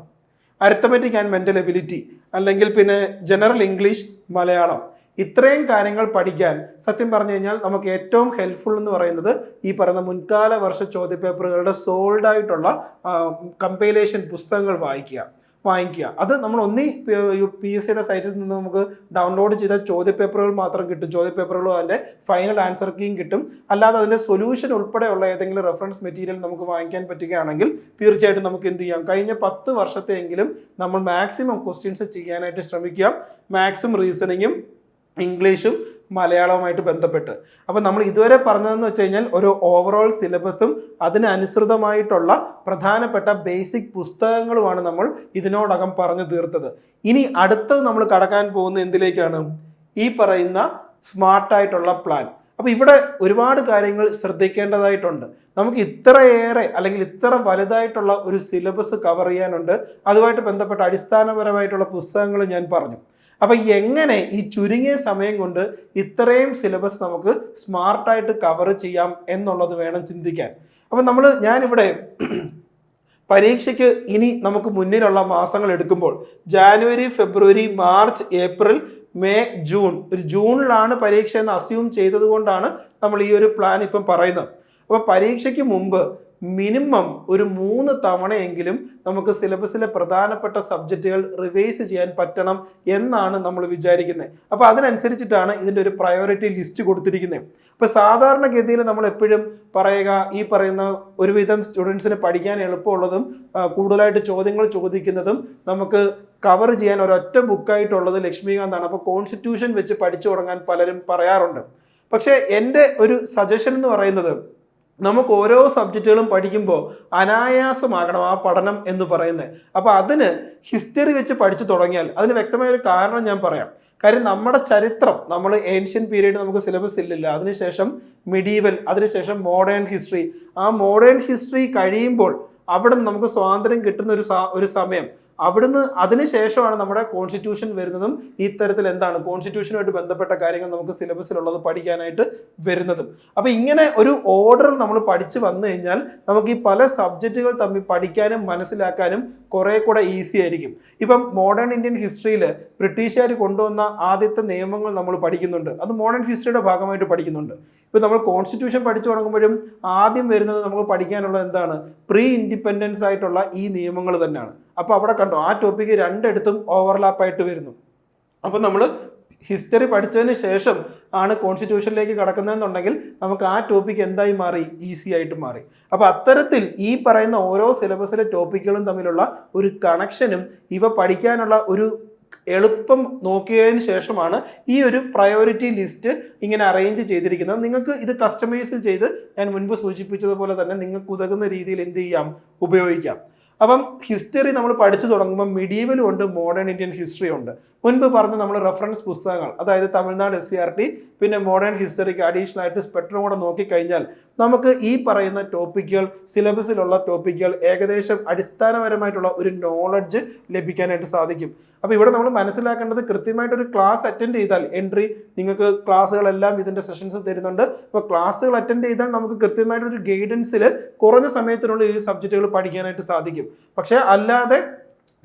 അരിത്തമെറ്റിക് ആൻഡ് മെന്റൽ എബിലിറ്റി അല്ലെങ്കിൽ പിന്നെ ജനറൽ ഇംഗ്ലീഷ്, മലയാളം, ഇത്രയും കാര്യങ്ങൾ പഠിക്കാൻ സത്യം പറഞ്ഞു കഴിഞ്ഞാൽ നമുക്ക് ഏറ്റവും ഹെൽപ്ഫുൾ എന്ന് പറയുന്നത് ഈ പറയുന്ന മുൻകാല വർഷ ചോദ്യപേപ്പറുകളുടെ സോൾഡ് ആയിട്ടുള്ള കമ്പൈലേഷൻ പുസ്തകങ്ങൾ വാങ്ങിക്കുക. അത് നമ്മൾ PSCയുടെ സൈറ്റിൽ നിന്ന് നമുക്ക് ഡൗൺലോഡ് ചെയ്ത ചോദ്യപേപ്പറുകൾ മാത്രം കിട്ടും. ചോദ്യപേപ്പറുകളും അതിൻ്റെ ഫൈനൽ ആൻസർ കീയും കിട്ടും. അല്ലാതെ അതിൻ്റെ സൊല്യൂഷൻ ഉൾപ്പെടെയുള്ള ഏതെങ്കിലും റെഫറൻസ് മെറ്റീരിയൽ നമുക്ക് വാങ്ങിക്കാൻ പറ്റുകയാണെങ്കിൽ തീർച്ചയായിട്ടും നമുക്ക് എന്ത് ചെയ്യാം, കഴിഞ്ഞ 10 വർഷത്തെയെങ്കിലും നമ്മൾ മാക്സിമം ക്വസ്റ്റ്യൻസ് ചെയ്യാനായിട്ട് ശ്രമിക്കുക. മാത്സും റീസണിങ്ങും ഇംഗ്ലീഷും മലയാളവുമായിട്ട് ബന്ധപ്പെട്ട്. അപ്പം നമ്മൾ ഇതുവരെ പറഞ്ഞതെന്ന് വെച്ച് കഴിഞ്ഞാൽ ഒരു ഓവറോൾ സിലബസും അതിനനുസൃതമായിട്ടുള്ള പ്രധാനപ്പെട്ട ബേസിക് പുസ്തകങ്ങളുമാണ് നമ്മൾ ഇതിനോടകം പറഞ്ഞു തീർത്തത്. ഇനി അടുത്തത് നമ്മൾ കടക്കാൻ പോകുന്ന എന്തിലേക്കാണ്, ഈ പറയുന്ന സ്മാർട്ടായിട്ടുള്ള പ്ലാൻ. അപ്പോൾ ഇവിടെ ഒരുപാട് കാര്യങ്ങൾ ശ്രദ്ധിക്കേണ്ടതായിട്ടുണ്ട്. നമുക്ക് ഇത്രയേറെ അല്ലെങ്കിൽ ഇത്ര വലുതായിട്ടുള്ള ഒരു സിലബസ് കവർ ചെയ്യാനുണ്ട്. അതുമായിട്ട് ബന്ധപ്പെട്ട അടിസ്ഥാനപരമായിട്ടുള്ള പുസ്തകങ്ങൾ ഞാൻ പറഞ്ഞു. അപ്പം എങ്ങനെ ഈ ചുരുങ്ങിയ സമയം കൊണ്ട് ഇത്രയും സിലബസ് നമുക്ക് സ്മാർട്ടായിട്ട് കവർ ചെയ്യാം എന്നുള്ളത് വേണം ചിന്തിക്കാൻ. അപ്പം ഞാനിവിടെ പരീക്ഷയ്ക്ക് ഇനി നമുക്ക് മുന്നിലുള്ള മാസങ്ങൾ എടുക്കുമ്പോൾ ജാനുവരി, ഫെബ്രുവരി, മാർച്ച്, ഏപ്രിൽ, മെയ്, ജൂൺ, ഒരു ജൂണിലാണ് പരീക്ഷ എന്ന് അസ്യൂം ചെയ്തത് കൊണ്ടാണ് നമ്മൾ ഈ ഒരു പ്ലാൻ ഇപ്പം പറയുന്നത്. അപ്പോൾ പരീക്ഷയ്ക്ക് മുമ്പ് മിനിമം ഒരു 3 തവണയെങ്കിലും നമുക്ക് സിലബസിലെ പ്രധാനപ്പെട്ട സബ്ജക്റ്റുകൾ റിവൈസ് ചെയ്യാൻ പറ്റണം എന്നാണ് നമ്മൾ വിചാരിക്കുന്നത്. അപ്പോൾ അതിനനുസരിച്ചിട്ടാണ് ഇതിൻ്റെ ഒരു പ്രയോറിറ്റി ലിസ്റ്റ് കൊടുത്തിരിക്കുന്നത്. അപ്പോൾ സാധാരണഗതിയിൽ നമ്മൾ എപ്പോഴും പറയുക, ഈ പറയുന്ന ഒരുവിധം സ്റ്റുഡൻസിന് പഠിക്കാൻ എളുപ്പമുള്ളതും കൂടുതലായിട്ട് ചോദ്യങ്ങൾ ചോദിക്കുന്നതും നമുക്ക് കവർ ചെയ്യാൻ ഒരൊറ്റ ബുക്കായിട്ടുള്ളത് ലക്ഷ്മികാന്താണ്. അപ്പോൾ കോൺസ്റ്റിറ്റ്യൂഷൻ വെച്ച് പഠിച്ചു തുടങ്ങാൻ പലരും പറയാറുണ്ട്. പക്ഷേ എൻ്റെ ഒരു സജഷൻ എന്ന് പറയുന്നത്, നമുക്ക് ഓരോ സബ്ജക്റ്റുകളും പഠിക്കുമ്പോൾ അനായാസമാകണം ആ പഠനം എന്ന് പറയുന്നത്. അപ്പോൾ അതിന് ഹിസ്റ്ററി വെച്ച് പഠിച്ചു തുടങ്ങിയാൽ അതിന് വ്യക്തമായൊരു കാരണം ഞാൻ പറയാം. കാര്യം നമ്മുടെ ചരിത്രം, നമ്മൾ ഏൻഷ്യൻ പീരീഡ് നമുക്ക് സിലബസ് ഇല്ലില്ല, അതിനുശേഷം മിഡീവൽ, അതിനുശേഷം മോഡേൺ ഹിസ്റ്ററി. ആ മോഡേൺ ഹിസ്റ്ററി കഴിയുമ്പോൾ അവിടെ നമുക്ക് സ്വാതന്ത്ര്യം കിട്ടുന്ന ഒരു സമയം, അവിടുന്ന് അതിനുശേഷമാണ് നമ്മുടെ കോൺസ്റ്റിറ്റ്യൂഷൻ വരുന്നതും ഇത്തരത്തിൽ എന്താണ് കോൺസ്റ്റിറ്റ്യൂഷനുമായിട്ട് ബന്ധപ്പെട്ട കാര്യങ്ങൾ നമുക്ക് സിലബസിലുള്ളത് പഠിക്കാനായിട്ട് വരുന്നതും. അപ്പോൾ ഇങ്ങനെ ഒരു ഓർഡറിൽ നമ്മൾ പഠിച്ചു വന്നു കഴിഞ്ഞാൽ നമുക്ക് ഈ പല സബ്ജക്റ്റുകൾ തമ്മിൽ പഠിക്കാനും മനസ്സിലാക്കാനും കുറെ കൂടെ ഈസി ആയിരിക്കും. ഇപ്പം മോഡേൺ ഇന്ത്യൻ ഹിസ്റ്ററിയിൽ ബ്രിട്ടീഷുകാർ കൊണ്ടുവന്ന ആദ്യത്തെ നിയമങ്ങൾ നമ്മൾ പഠിക്കുന്നുണ്ട്, അത് മോഡേൺ ഹിസ്റ്ററിയുടെ ഭാഗമായിട്ട് പഠിക്കുന്നുണ്ട്. ഇപ്പോൾ നമ്മൾ കോൺസ്റ്റിറ്റ്യൂഷൻ പഠിച്ചു തുടങ്ങുമ്പോഴും ആദ്യം വരുന്നത് നമുക്ക് പഠിക്കാനുള്ളത് എന്താണ്, പ്രീ ഇൻഡിപെൻഡൻസ് ആയിട്ടുള്ള ഈ നിയമങ്ങൾ തന്നെയാണ്. അപ്പോൾ അവിടെ കണ്ടോ, ആ ടോപ്പിക്ക് രണ്ടിടത്തും ഓവർലാപ്പായിട്ട് വരുന്നു. അപ്പോൾ നമ്മൾ ഹിസ്റ്ററി പഠിച്ചതിന് ശേഷം ആണ് കോൺസ്റ്റിറ്റ്യൂഷനിലേക്ക് കടക്കുന്നതെന്നുണ്ടെങ്കിൽ നമുക്ക് ആ ടോപ്പിക്ക് എന്തായി മാറി, ഈസി ആയിട്ട് മാറി. അപ്പോൾ അത്തരത്തിൽ ഈ പറയുന്ന ഓരോ സിലബസിലെ ടോപ്പിക്കുകളും തമ്മിലുള്ള ഒരു കണക്ഷനും ഇവ പഠിക്കാനുള്ള ഒരു എളുപ്പം നോക്കിയതിന് ശേഷമാണ് ഈ ഒരു പ്രയോറിറ്റി ലിസ്റ്റ് ഇങ്ങനെ അറേഞ്ച് ചെയ്തിരിക്കുന്നത്. നിങ്ങൾക്ക് ഇത് കസ്റ്റമൈസ് ചെയ്ത് ഞാൻ മുൻപ് സൂചിപ്പിച്ചതുപോലെ തന്നെ നിങ്ങൾക്ക് ഉതകുന്ന രീതിയിൽ എന്ത് ചെയ്യാം, ഉപയോഗിക്കാം. അപ്പം ഹിസ്റ്ററി നമ്മൾ പഠിച്ചു തുടങ്ങുമ്പോൾ മിഡീവലും ഉണ്ട്, മോഡേൺ ഇന്ത്യൻ ഹിസ്റ്ററി ഉണ്ട്. മുൻപ് പറഞ്ഞ നമ്മൾ റെഫറൻസ് പുസ്തകങ്ങൾ, അതായത് തമിഴ്നാട് SCERT, പിന്നെ മോഡേൺ ഹിസ്റ്ററിക്ക് അഡീഷണൽ ആയിട്ട് സ്പെക്ട്രം കൂടെ നോക്കിക്കഴിഞ്ഞാൽ നമുക്ക് ഈ പറയുന്ന ടോപ്പിക്കുകൾ, സിലബസിലുള്ള ടോപ്പിക്കുകൾ ഏകദേശം അടിസ്ഥാനപരമായിട്ടുള്ള ഒരു നോളജ് ലഭിക്കാനായിട്ട് സാധിക്കും. അപ്പോൾ ഇവിടെ നമ്മൾ മനസ്സിലാക്കേണ്ടത്, കൃത്യമായിട്ടൊരു ക്ലാസ് അറ്റൻഡ് ചെയ്താൽ എൻട്രി നിങ്ങൾക്ക് ക്ലാസ്സുകളെല്ലാം ഇതിൻ്റെ സെഷൻസ് തരുന്നുണ്ട്. അപ്പോൾ ക്ലാസ്സുകൾ അറ്റൻഡ് ചെയ്താൽ നമുക്ക് കൃത്യമായിട്ടൊരു ഗൈഡൻസിൽ കുറഞ്ഞ സമയത്തിനുള്ളിൽ ഈ സബ്ജക്റ്റുകൾ പഠിക്കാനായിട്ട് സാധിക്കും. പക്ഷേ അല്ലാതെ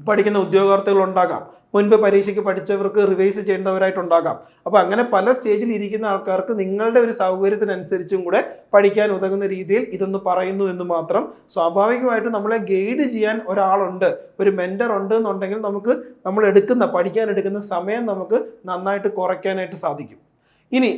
പഠിക്കുന്ന ഉദ്യോഗാർത്ഥികൾ ഉണ്ടാകാം, മുൻപ് പരീക്ഷയ്ക്ക് പഠിച്ചവർക്ക് റിവൈസ് ചെയ്യേണ്ടവരായിട്ടുണ്ടാകാം. അപ്പോൾ അങ്ങനെ പല സ്റ്റേജിൽ ഇരിക്കുന്ന ആൾക്കാർക്ക് നിങ്ങളുടെ ഒരു സൗകര്യത്തിനനുസരിച്ചും കൂടെ പഠിക്കാൻ ഉതകുന്ന രീതിയിൽ ഇതൊന്ന് പറയുന്നു എന്ന് മാത്രം. സ്വാഭാവികമായിട്ടും നമ്മളെ ഗൈഡ് ചെയ്യാൻ ഒരാളുണ്ട്, ഒരു മെൻറ്റർ ഉണ്ട് എന്നുണ്ടെങ്കിൽ നമുക്ക് പഠിക്കാൻ എടുക്കുന്ന സമയം നമുക്ക് നന്നായിട്ട് കുറയ്ക്കാനായിട്ട് സാധിക്കും. ഇനി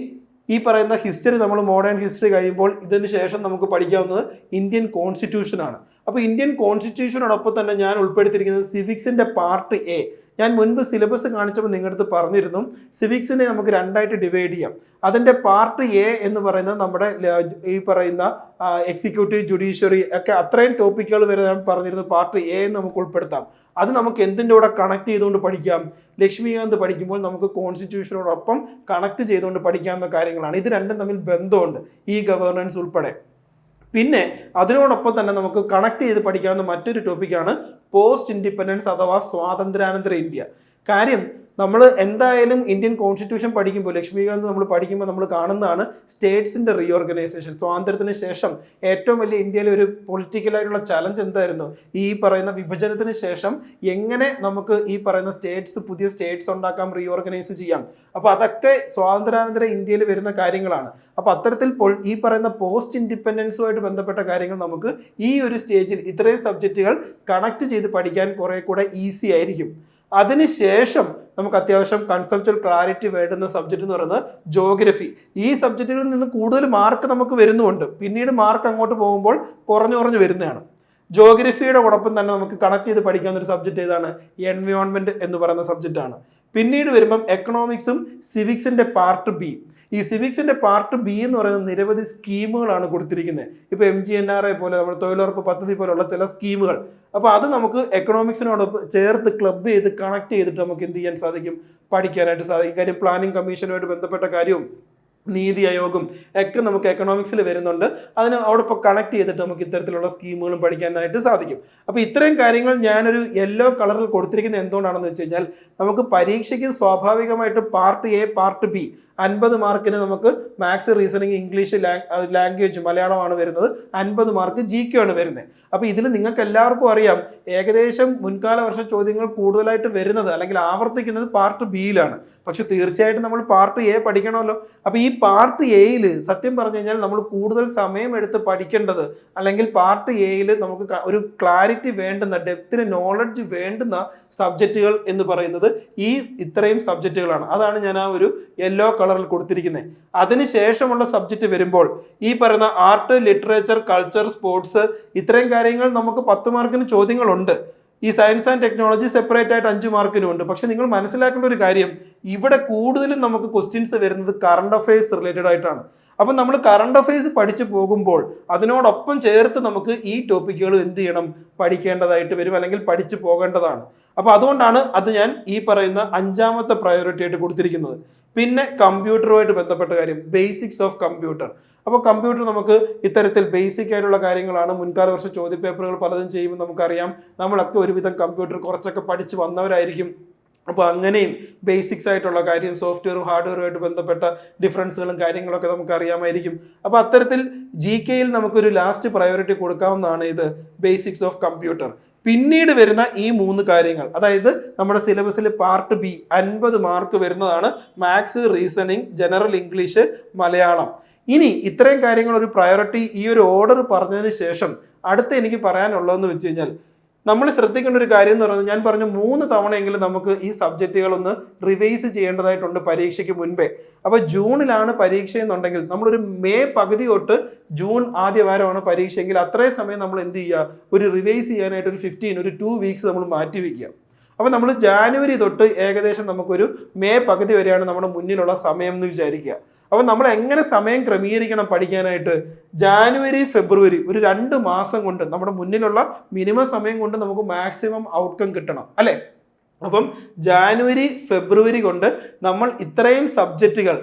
ഈ പറയുന്ന ഹിസ്റ്ററി, നമ്മൾ മോഡേൺ ഹിസ്റ്ററി കഴിയുമ്പോൾ ഇതിന് ശേഷം നമുക്ക് പഠിക്കാവുന്നത് ഇന്ത്യൻ കോൺസ്റ്റിറ്റ്യൂഷനാണ്. അപ്പോൾ ഇന്ത്യൻ കോൺസ്റ്റിറ്റ്യൂഷനോടൊപ്പം തന്നെ ഞാൻ ഉൾപ്പെടുത്തിയിരിക്കുന്നത് സിവിക്സിൻ്റെ പാർട്ട് എ. ഞാൻ മുൻപ് സിലബസ് കാണിച്ചപ്പോൾ നിങ്ങളുടെ അടുത്ത് പറഞ്ഞിരുന്നു സിവിക്സിനെ നമുക്ക് രണ്ടായിട്ട് ഡിവൈഡ് ചെയ്യാം. അതിൻ്റെ പാർട്ട് എ എന്ന് പറയുന്നത് നമ്മുടെ ഈ പറയുന്ന എക്സിക്യൂട്ടീവ്, ജുഡീഷ്യറി ഒക്കെ അത്രയും ടോപ്പിക്കുകൾ വരെ ഞാൻ പറഞ്ഞിരുന്നു പാർട്ട് എ എന്ന് നമുക്ക് ഉൾപ്പെടുത്താം. അത് നമുക്ക് എന്തിൻ്റെ കൂടെ കണക്ട് ചെയ്തുകൊണ്ട് പഠിക്കാം? ലക്ഷ്മികാന്ത് പഠിക്കുമ്പോൾ നമുക്ക് കോൺസ്റ്റിറ്റ്യൂഷനോടൊപ്പം കണക്ട് ചെയ്തുകൊണ്ട് പഠിക്കാവുന്ന കാര്യങ്ങളാണ്. ഇത് രണ്ടും തമ്മിൽ ബന്ധമുണ്ട്, ഈ ഗവേണൻസ് ഉൾപ്പെടെ. പിന്നെ അതിനോടൊപ്പം തന്നെ നമുക്ക് കണക്ട് ചെയ്ത് പഠിക്കാവുന്ന മറ്റൊരു ടോപ്പിക്കാണ് പോസ്റ്റ് ഇൻഡിപെൻഡൻസ് അഥവാ സ്വാതന്ത്ര്യാനന്തര ഇന്ത്യ. കാര്യം നമ്മൾ എന്തായാലും ഇന്ത്യൻ കോൺസ്റ്റിറ്റ്യൂഷൻ പഠിക്കുമ്പോൾ, ലക്ഷ്മികാന്ത് നമ്മൾ പഠിക്കുമ്പോൾ നമ്മൾ കാണുന്നതാണ് സ്റ്റേറ്റ്സിൻ്റെ റീഓർഗനൈസേഷൻ. സ്വാതന്ത്ര്യത്തിന് ശേഷം ഏറ്റവും വലിയ ഇന്ത്യയിലെ ഒരു പൊളിറ്റിക്കലായിട്ടുള്ള ചലഞ്ച് എന്തായിരുന്നു? ഈ പറയുന്ന വിഭജനത്തിന് ശേഷം എങ്ങനെ നമുക്ക് ഈ പറയുന്ന സ്റ്റേറ്റ്സ്, പുതിയ സ്റ്റേറ്റ്സ് ഉണ്ടാക്കാം, റീഓർഗനൈസ് ചെയ്യാം. അപ്പോൾ അതൊക്കെ സ്വാതന്ത്ര്യാനന്തര ഇന്ത്യയിൽ വരുന്ന കാര്യങ്ങളാണ്. അപ്പോൾ അത്തരത്തിൽ ഈ പറയുന്ന പോസ്റ്റ് ഇൻഡിപെൻഡൻസുമായിട്ട് ബന്ധപ്പെട്ട കാര്യങ്ങൾ നമുക്ക് ഈ ഒരു സ്റ്റേജിൽ ഇത്രയും സബ്ജക്റ്റുകൾ കണക്ട് ചെയ്ത് പഠിക്കാൻ കുറേ കൂടെ ഈസി ആയിരിക്കും. അതിനുശേഷം നമുക്ക് അത്യാവശ്യം കൺസെപ്ച്വൽ ക്ലാരിറ്റി വേണ്ടുന്ന സബ്ജക്റ്റ് എന്ന് പറയുന്നത് ജോഗ്രഫി. ഈ സബ്ജക്റ്റുകളിൽ നിന്ന് കൂടുതൽ മാർക്ക് നമുക്ക് വരുന്നുമുണ്ട്, പിന്നീട് മാർക്ക് അങ്ങോട്ട് പോകുമ്പോൾ കുറഞ്ഞു വരുന്നതാണ്. ജോഗ്രഫിയുടെ ഒപ്പം തന്നെ നമുക്ക് കണക്ട് ചെയ്ത് പഠിക്കാവുന്ന ഒരു സബ്ജക്റ്റ് ഏതാണ്? എൻവയോൺമെന്റ് എന്ന് പറയുന്ന സബ്ജക്റ്റാണ്. പിന്നീട് വരുമ്പം എക്കണോമിക്സും സിവിക്സിന്റെ പാർട്ട് ബി. ഈ സിവിക്സിന്റെ പാർട്ട് ബി എന്ന് പറയുന്നത് നിരവധി സ്കീമുകളാണ് കൊടുത്തിരിക്കുന്നത്. ഇപ്പോൾ MGNRA പോലെ, നമ്മുടെ തൊഴിലുറപ്പ് പദ്ധതി പോലുള്ള ചില സ്കീമുകൾ. അപ്പോൾ അത് നമുക്ക് എക്കണോമിക്സിനോടൊപ്പം ചേർത്ത് ക്ലബ് ചെയ്ത് കണക്ട് ചെയ്തിട്ട് നമുക്ക് എന്ത് ചെയ്യാൻ സാധിക്കും? പഠിക്കാനായിട്ട് സാധിക്കും. കാര്യം പ്ലാനിംഗ് കമ്മീഷനുമായിട്ട് ബന്ധപ്പെട്ട കാര്യവും നീതി ആയോഗും ഒക്കെ നമുക്ക് എക്കണോമിക്സിൽ വരുന്നുണ്ട്. അതിന് അവിടൊപ്പം കണക്ട് ചെയ്തിട്ട് നമുക്ക് ഇത്തരത്തിലുള്ള സ്കീമുകളും പഠിക്കാനായിട്ട് സാധിക്കും. അപ്പോൾ ഇത്രയും കാര്യങ്ങൾ ഞാനൊരു യെല്ലോ കളറിൽ കൊടുത്തിരിക്കുന്നത് എന്തുകൊണ്ടാണെന്ന് വെച്ച് കഴിഞ്ഞാൽ, നമുക്ക് പരീക്ഷയ്ക്ക് സ്വാഭാവികമായിട്ട് പാർട്ട് എ, പാർട്ട് ബി 50 മാർക്കിന് നമുക്ക് മാത്സ്, റീസണിങ്, ഇംഗ്ലീഷ് ലാംഗ്വേജ് മലയാളമാണ് വരുന്നത്. 50 മാർക്ക് GK ആണ് വരുന്നത്. അപ്പോൾ ഇതിൽ നിങ്ങൾക്ക് എല്ലാവർക്കും അറിയാം, ഏകദേശം മുൻകാല വർഷ ചോദ്യങ്ങൾ കൂടുതലായിട്ട് വരുന്നത് അല്ലെങ്കിൽ ആവർത്തിക്കുന്നത് പാർട്ട് ബിയിലാണ്. പക്ഷെ തീർച്ചയായിട്ടും നമ്മൾ പാർട്ട് എ പഠിക്കണമല്ലോ. അപ്പോൾ ഈ പാർട്ട് എയിൽ സത്യം പറഞ്ഞു കഴിഞ്ഞാൽ നമ്മൾ കൂടുതൽ സമയം എടുത്ത് പഠിക്കേണ്ടത്, അല്ലെങ്കിൽ പാർട്ട് എയിൽ നമുക്ക് ഒരു ക്ലാരിറ്റി വേണ്ടുന്ന, ഡെപ്തിന് നോളജ് വേണ്ടുന്ന സബ്ജക്റ്റുകൾ എന്ന് പറയുന്നത് ഈ ഇത്രയും സബ്ജക്റ്റുകളാണ്. അതാണ് ഞാൻ ആ ഒരു യെല്ലോ കളറിൽ കൊടുത്തിരിക്കുന്നത്. അതിനുശേഷമുള്ള സബ്ജക്റ്റ് വരുമ്പോൾ ഈ പറയുന്ന ആർട്ട്, ലിറ്ററേച്ചർ, കൾച്ചർ, സ്പോർട്സ്, ഇത്രയും കാര്യങ്ങൾ നമുക്ക് 10 മാർക്കിന് ചോദ്യങ്ങളുണ്ട്. ഈ സയൻസ് ആൻഡ് ടെക്നോളജി സെപ്പറേറ്റ് ആയിട്ട് 5 മാർക്കിനും ഉണ്ട്. പക്ഷെ നിങ്ങൾ മനസ്സിലാക്കേണ്ട ഒരു കാര്യം, ഇവിടെ കൂടുതലും നമുക്ക് ക്വസ്റ്റ്യൻസ് വരുന്നത് കറണ്ട് അഫയേഴ്സ് റിലേറ്റഡ് ആയിട്ടാണ്. അപ്പം നമ്മൾ കറണ്ട് അഫയേഴ്സ് പഠിച്ചു പോകുമ്പോൾ അതിനോടൊപ്പം ചേർത്ത് നമുക്ക് ഈ ടോപ്പിക്കുകൾ എന്ത് ചെയ്യണം? പഠിക്കേണ്ടതായിട്ട് വരും, അല്ലെങ്കിൽ പഠിച്ചു പോകേണ്ടതാണ്. അപ്പോൾ അതുകൊണ്ടാണ് അത് ഞാൻ ഈ പറയുന്ന 5ാമത്തെ പ്രയോറിറ്റി ആയിട്ട് കൊടുത്തിരിക്കുന്നത്. പിന്നെ കമ്പ്യൂട്ടറുമായിട്ട് ബന്ധപ്പെട്ട കാര്യം, ബേസിക്സ് ഓഫ് കമ്പ്യൂട്ടർ. അപ്പോൾ കമ്പ്യൂട്ടർ നമുക്ക് ഇത്തരത്തിൽ ബേസിക് ആയിട്ടുള്ള കാര്യങ്ങളാണ്. മുൻകാല വർഷ ചോദ്യപേപ്പറുകൾ പലതും ചെയ്യുമ്പോൾ നമുക്കറിയാം, നമ്മളൊക്കെ ഒരുവിധം കമ്പ്യൂട്ടർ കുറച്ചൊക്കെ പഠിച്ച് വന്നവരായിരിക്കും. അപ്പോൾ അങ്ങനെയും ബേസിക്സ് ആയിട്ടുള്ള കാര്യം, സോഫ്റ്റ്വെയറും ഹാർഡ്വെയറുമായിട്ട് ബന്ധപ്പെട്ട ഡിഫറൻസുകളും കാര്യങ്ങളൊക്കെ നമുക്ക് അറിയാമായിരിക്കും. അപ്പോൾ അത്തരത്തിൽ GKയിൽ നമുക്കൊരു ലാസ്റ്റ് പ്രയോറിറ്റി കൊടുക്കാവുന്നതാണ് ഇത്, ബേസിക്സ് ഓഫ് കമ്പ്യൂട്ടർ. പിന്നീട് വരുന്ന ഈ 3 കാര്യങ്ങൾ, അതായത് നമ്മുടെ സിലബസിൽ പാർട്ട് ബി 50 മാർക്ക് വരുന്നതാണ് maths, reasoning, general English, Malayalam. ഇനി ഇത്രയും കാര്യങ്ങൾ ഒരു പ്രയോറിറ്റി ഈ ഒരു ഓർഡർ പറഞ്ഞതിന് ശേഷം അടുത്ത എനിക്ക് പറയാനുള്ളതെന്ന് വെച്ച് കഴിഞ്ഞാൽ, നമ്മൾ ശ്രദ്ധിക്കേണ്ട ഒരു കാര്യം എന്ന് പറയുന്നത്, ഞാൻ പറഞ്ഞു 3 തവണയെങ്കിലും നമുക്ക് ഈ സബ്ജക്റ്റുകളൊന്ന് റിവൈസ് ചെയ്യേണ്ടതായിട്ടുണ്ട് പരീക്ഷയ്ക്ക് മുൻപേ. അപ്പോൾ ജൂണിലാണ് പരീക്ഷ എന്നുണ്ടെങ്കിൽ, നമ്മളൊരു മെയ് പകുതി തൊട്ട് ജൂൺ ആദ്യ വാരമാണ് പരീക്ഷയെങ്കിൽ അത്രയും സമയം നമ്മൾ എന്ത് ചെയ്യുക? ഒരു റിവൈസ് ചെയ്യാനായിട്ട് ഒരു 2 വീക്സ് നമ്മൾ മാറ്റി വയ്ക്കുക. അപ്പോൾ നമ്മൾ ജാനുവരി തൊട്ട് ഏകദേശം നമുക്കൊരു മെയ് പകുതി വരെയാണ് നമ്മുടെ മുന്നിലുള്ള സമയം എന്ന് വിചാരിക്കുക. അപ്പോൾ നമ്മൾ എങ്ങനെ സമയം ക്രമീകരിക്കണം പഠിക്കാനായിട്ട്? ജാനുവരി, ഫെബ്രുവരി ഒരു 2 മാസം കൊണ്ട് നമ്മുടെ മുന്നിലുള്ള മിനിമം സമയം കൊണ്ട് നമുക്ക് മാക്സിമം ഔട്ട്കം കിട്ടണം, അല്ലേ? അപ്പം ജാനുവരി, ഫെബ്രുവരി കൊണ്ട് നമ്മൾ ഇത്രയും സബ്ജക്റ്റുകൾ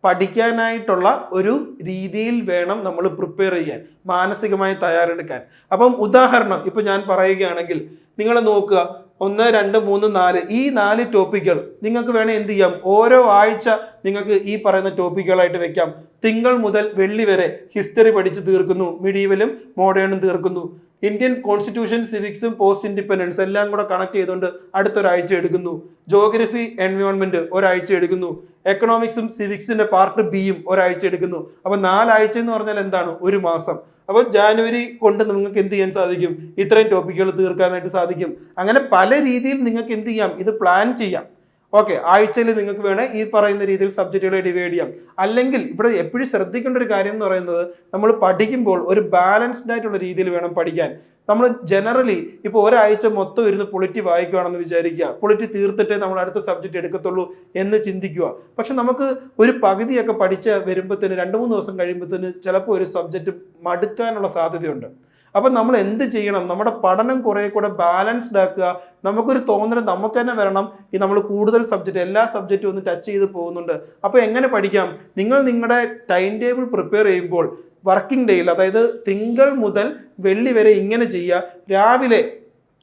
പഠിക്കാനായിട്ടുള്ള ഒരു രീതിയിൽ വേണം നമ്മൾ പ്രിപ്പയർ ചെയ്യാൻ, മാനസികമായി തയ്യാറെടുക്കാൻ. അപ്പം ഉദാഹരണം ഇപ്പം ഞാൻ പറയുകയാണെങ്കിൽ, നിങ്ങൾ നോക്കുക, 1, 2, 3, 4 ഈ 4 ടോപ്പിക്കുകൾ നിങ്ങൾക്ക് വേണേൽ എന്ത് ചെയ്യാം? ഓരോ ആഴ്ച നിങ്ങൾക്ക് ഈ പറയുന്ന ടോപ്പിക്കുകളായിട്ട് വെക്കാം. തിങ്കൾ മുതൽ വെള്ളി വരെ ഹിസ്റ്ററി പഠിച്ച് തീർക്കുന്നു, മിഡീവലും മോഡേണും തീർക്കുന്നു. ഇന്ത്യൻ കോൺസ്റ്റിറ്റ്യൂഷൻ, സിവിക്സും പോസ്റ്റ് ഇൻഡിപെൻഡൻസ് എല്ലാം കൂടെ കണക്ട് ചെയ്തുകൊണ്ട് അടുത്തൊരാഴ്ച എടുക്കുന്നു. ജോഗ്രഫി, എൻവയോൺമെന്റ് ഒരാഴ്ച എടുക്കുന്നു. എക്കണോമിക്സും സിവിക്സിന്റെ പാർട്ട് ബിയും ഒരാഴ്ച എടുക്കുന്നു. അപ്പോൾ 4 ആഴ്ച എന്ന് പറഞ്ഞാൽ എന്താണ്? 1 മാസം. അപ്പോൾ ജാനുവരി കൊണ്ട് നിങ്ങൾക്ക് എന്ത് ചെയ്യാൻ സാധിക്കും? ഇത്രയും ടോപ്പിക്കുകൾ തീർക്കാനായിട്ട് സാധിക്കും. അങ്ങനെ പല രീതിയിൽ നിങ്ങൾക്ക് എന്ത് ചെയ്യാം? ഇത് പ്ലാൻ ചെയ്യാം. ഓക്കെ, ആഴ്ചയിൽ നിങ്ങൾക്ക് വേണേൽ ഈ പറയുന്ന രീതിയിൽ സബ്ജക്റ്റുകളെ ഡിവൈഡ് ചെയ്യാം. അല്ലെങ്കിൽ ഇവിടെ എപ്പോഴും ശ്രദ്ധിക്കേണ്ട ഒരു കാര്യം എന്ന് പറയുന്നത്, നമ്മൾ പഠിക്കുമ്പോൾ ഒരു ബാലൻസ്ഡ് ആയിട്ടുള്ള രീതിയിൽ വേണം പഠിക്കാൻ. നമ്മൾ ജനറലി ഇപ്പോൾ ഒരാഴ്ച മൊത്തം ഇരുന്ന് പൊളിറ്റി വായിക്കുകയാണെന്ന് വിചാരിക്കുക, പൊളിറ്റി തീർത്തിട്ടേ നമ്മൾ അടുത്ത സബ്ജക്റ്റ് എടുക്കത്തുള്ളൂ എന്ന് ചിന്തിക്കുക. പക്ഷെ നമുക്ക് ഒരു പകുതിയൊക്കെ പഠിച്ച് വരുമ്പോഴത്തേന് 2-3 ദിവസം കഴിയുമ്പോഴത്തേന് ചിലപ്പോൾ ഒരു സബ്ജക്റ്റ് മടുക്കാനുള്ള സാധ്യതയുണ്ട്. അപ്പം നമ്മൾ എന്ത് ചെയ്യണം? നമ്മുടെ പഠനം കുറേ കൂടെ ബാലൻസ്ഡ് ആക്കുക. നമുക്കൊരു തോന്നൽ നമുക്ക് തന്നെ വരണം, ഈ നമ്മൾ കൂടുതൽ സബ്ജക്റ്റ് എല്ലാ സബ്ജക്റ്റും ഒന്ന് ടച്ച് ചെയ്ത് പോകുന്നുണ്ട്. അപ്പോൾ എങ്ങനെ പഠിക്കാം? നിങ്ങൾ നിങ്ങളുടെ ടൈം ടേബിൾ പ്രിപ്പയർ ചെയ്യുമ്പോൾ വർക്കിംഗ് ഡേയിൽ, അതായത് തിങ്കൾ മുതൽ വെള്ളി വരെ ഇങ്ങനെ ചെയ്യുക. രാവിലെ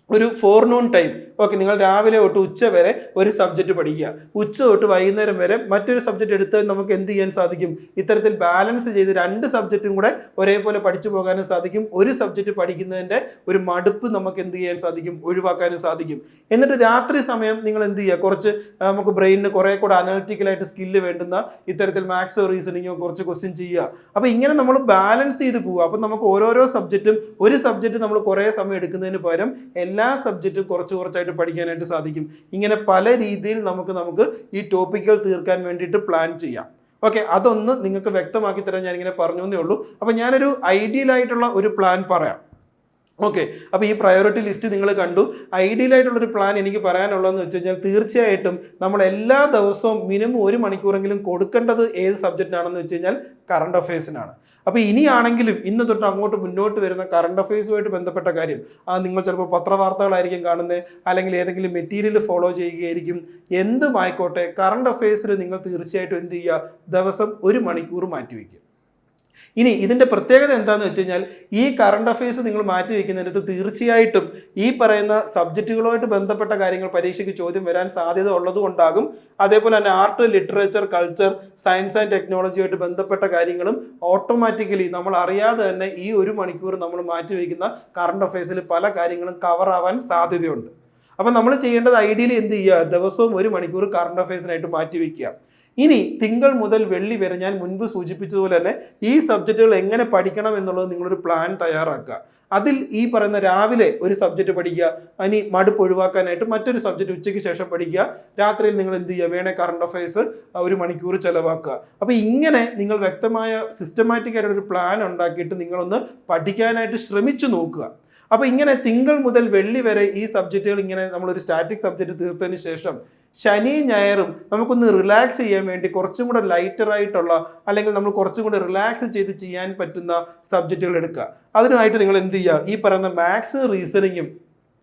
ഒരു ഫോർനൂൺ ടൈം, ഓക്കെ, നിങ്ങൾ രാവിലെ തൊട്ട് ഉച്ച വരെ ഒരു സബ്ജക്റ്റ് പഠിക്കുക. ഉച്ച തൊട്ട് വൈകുന്നേരം വരെ മറ്റൊരു സബ്ജക്റ്റ് എടുത്ത് നമുക്ക് എന്ത് ചെയ്യാൻ സാധിക്കും? ഇത്തരത്തിൽ ബാലൻസ് ചെയ്ത് 2 സബ്ജക്റ്റും കൂടെ ഒരേപോലെ പഠിച്ചു പോകാനും സാധിക്കും. ഒരു സബ്ജക്റ്റ് പഠിക്കുന്നതിൻ്റെ ഒരു മടുപ്പ് നമുക്ക് എന്ത് ചെയ്യാൻ സാധിക്കും? ഒഴിവാക്കാനും സാധിക്കും. എന്നിട്ട് രാത്രി സമയം നിങ്ങൾ എന്ത് ചെയ്യുക? കുറച്ച് നമുക്ക് ബ്രെയിനിന് കുറേ കൂടെ അനലിറ്റിക്കലായിട്ട് സ്കില്ല് വേണ്ടുന്ന ഇത്തരത്തിൽ മാത്സോ റീസണിങ്ങോ കുറച്ച് ക്വസ്റ്റ്യൻ ചെയ്യുക. അപ്പോൾ ഇങ്ങനെ നമ്മൾ ബാലൻസ് ചെയ്ത് പോവുക. അപ്പം നമുക്ക് ഓരോരോ സബ്ജക്റ്റും, ഒരു സബ്ജക്റ്റ് നമ്മൾ കുറേ സമയം എടുക്കുന്നതിന് പകരം എല്ലാ സബ്ജക്റ്റും കുറച്ചായിട്ട് പഠിക്കാനായിട്ട് സാധിക്കും. ഇങ്ങനെ പല രീതിയിൽ നമുക്ക് ഈ ടോപ്പിക്കുകൾ തീർക്കാൻ വേണ്ടിയിട്ട് പ്ലാൻ ചെയ്യാം. ഓക്കെ, അതൊന്ന് നിങ്ങൾക്ക് വ്യക്തമാക്കി തരാൻ ഞാനിങ്ങനെ പറഞ്ഞു എന്നേ ഉള്ളൂ. അപ്പം ഞാനൊരു ഐഡിയൽ ആയിട്ടുള്ള ഒരു പ്ലാൻ പറയാം. ഓക്കെ, അപ്പോൾ ഈ പ്രയോറിറ്റി ലിസ്റ്റ് നിങ്ങൾ കണ്ടു. ഐഡിയൽ ആയിട്ടുള്ളൊരു പ്ലാൻ എനിക്ക് പറയാനുള്ളതെന്ന് വെച്ച് കഴിഞ്ഞാൽ, തീർച്ചയായിട്ടും നമ്മൾ എല്ലാ ദിവസവും മിനിമം 1 മണിക്കൂറെങ്കിലും കൊടുക്കേണ്ടത് ഏത് സബ്ജക്റ്റിനാണെന്ന് വെച്ച് കഴിഞ്ഞാൽ കറണ്ട് അഫയേഴ്സിനാണ്. അപ്പോൾ ഇനിയാണെങ്കിലും ഇന്ന് തൊട്ട് അങ്ങോട്ട് മുന്നോട്ട് വരുന്ന കറണ്ട് അഫയേഴ്സുമായിട്ട് ബന്ധപ്പെട്ട കാര്യം, നിങ്ങൾ ചിലപ്പോൾ പത്രവാർത്തകളായിരിക്കും കാണുന്നത്, അല്ലെങ്കിൽ ഏതെങ്കിലും മെറ്റീരിയൽ ഫോളോ ചെയ്യുകയായിരിക്കും. എന്തുമായിക്കോട്ടെ, കറണ്ട് അഫയേഴ്സിൽ നിങ്ങൾ തീർച്ചയായിട്ടും എന്ത് ചെയ്യുക? ദിവസം 1 മണിക്കൂർ മാറ്റിവെക്കുക. ഇനി ഇതിൻ്റെ പ്രത്യേകത എന്താണെന്ന് വെച്ച് കഴിഞ്ഞാൽ, ഈ കറണ്ട് അഫയേഴ്സ് നിങ്ങൾ മാറ്റി വയ്ക്കുന്നതിനകത്ത് തീർച്ചയായിട്ടും ഈ പറയുന്ന സബ്ജക്റ്റുകളുമായിട്ട് ബന്ധപ്പെട്ട കാര്യങ്ങൾ പരീക്ഷയ്ക്ക് ചോദ്യം വരാൻ സാധ്യത ഉള്ളതുകൊണ്ടാകും. അതേപോലെ തന്നെ art, literature, culture, science and ടെക്നോളജിയുമായിട്ട് ബന്ധപ്പെട്ട കാര്യങ്ങളും ഓട്ടോമാറ്റിക്കലി നമ്മൾ അറിയാതെ തന്നെ ഈ 1 മണിക്കൂർ നമ്മൾ മാറ്റി വയ്ക്കുന്ന കറണ്ട് അഫയേഴ്സിൽ പല കാര്യങ്ങളും കവർ ആവാൻ സാധ്യതയുണ്ട്. അപ്പം നമ്മൾ ചെയ്യേണ്ടത് ഐഡിയലി എന്ത് ചെയ്യുക? ദിവസവും 1 മണിക്കൂർ കറണ്ട് അഫയേഴ്സിനായിട്ട് മാറ്റി വയ്ക്കുക. ഇനി തിങ്കൾ മുതൽ വെള്ളി വരെ ഞാൻ മുൻപ് സൂചിപ്പിച്ചതുപോലെ തന്നെ ഈ സബ്ജക്റ്റുകൾ എങ്ങനെ പഠിക്കണം എന്നുള്ളത് നിങ്ങളൊരു പ്ലാൻ തയ്യാറാക്കുക. അതിൽ ഈ പറയുന്ന രാവിലെ ഒരു സബ്ജക്റ്റ് പഠിക്കുക, ഇനി മടുപ്പ് ഒഴിവാക്കാനായിട്ട് മറ്റൊരു സബ്ജക്റ്റ് ഉച്ചയ്ക്ക് ശേഷം പഠിക്കുക. രാത്രിയിൽ നിങ്ങൾ എന്ത് ചെയ്യുക? വേണേ കറണ്ട് അഫയേഴ്സ് 1 മണിക്കൂർ ചിലവാക്കുക. അപ്പോൾ ഇങ്ങനെ നിങ്ങൾ വ്യക്തമായ സിസ്റ്റമാറ്റിക് ആയിട്ടൊരു പ്ലാൻ ഉണ്ടാക്കിയിട്ട് നിങ്ങളൊന്ന് പഠിക്കാനായിട്ട് ശ്രമിച്ചു നോക്കുക. അപ്പോൾ ഇങ്ങനെ തിങ്കൾ മുതൽ വെള്ളി വരെ ഈ സബ്ജക്റ്റുകൾ ഇങ്ങനെ നമ്മളൊരു സ്റ്റാറ്റിക് സബ്ജക്റ്റ് തീർത്തതിന് ശേഷം ശനി ഞായറും നമുക്കൊന്ന് റിലാക്സ് ചെയ്യാൻ വേണ്ടി കുറച്ചും കൂടെ ലൈറ്ററായിട്ടുള്ള, അല്ലെങ്കിൽ നമ്മൾ കുറച്ചും കൂടെ റിലാക്സ് ചെയ്ത് ചെയ്യാൻ പറ്റുന്ന സബ്ജക്റ്റുകൾ എടുക്കുക. അതിനായിട്ട് നിങ്ങൾ എന്ത് ചെയ്യുക? ഈ പറയുന്ന മാത്സ്, റീസണിങ്ങും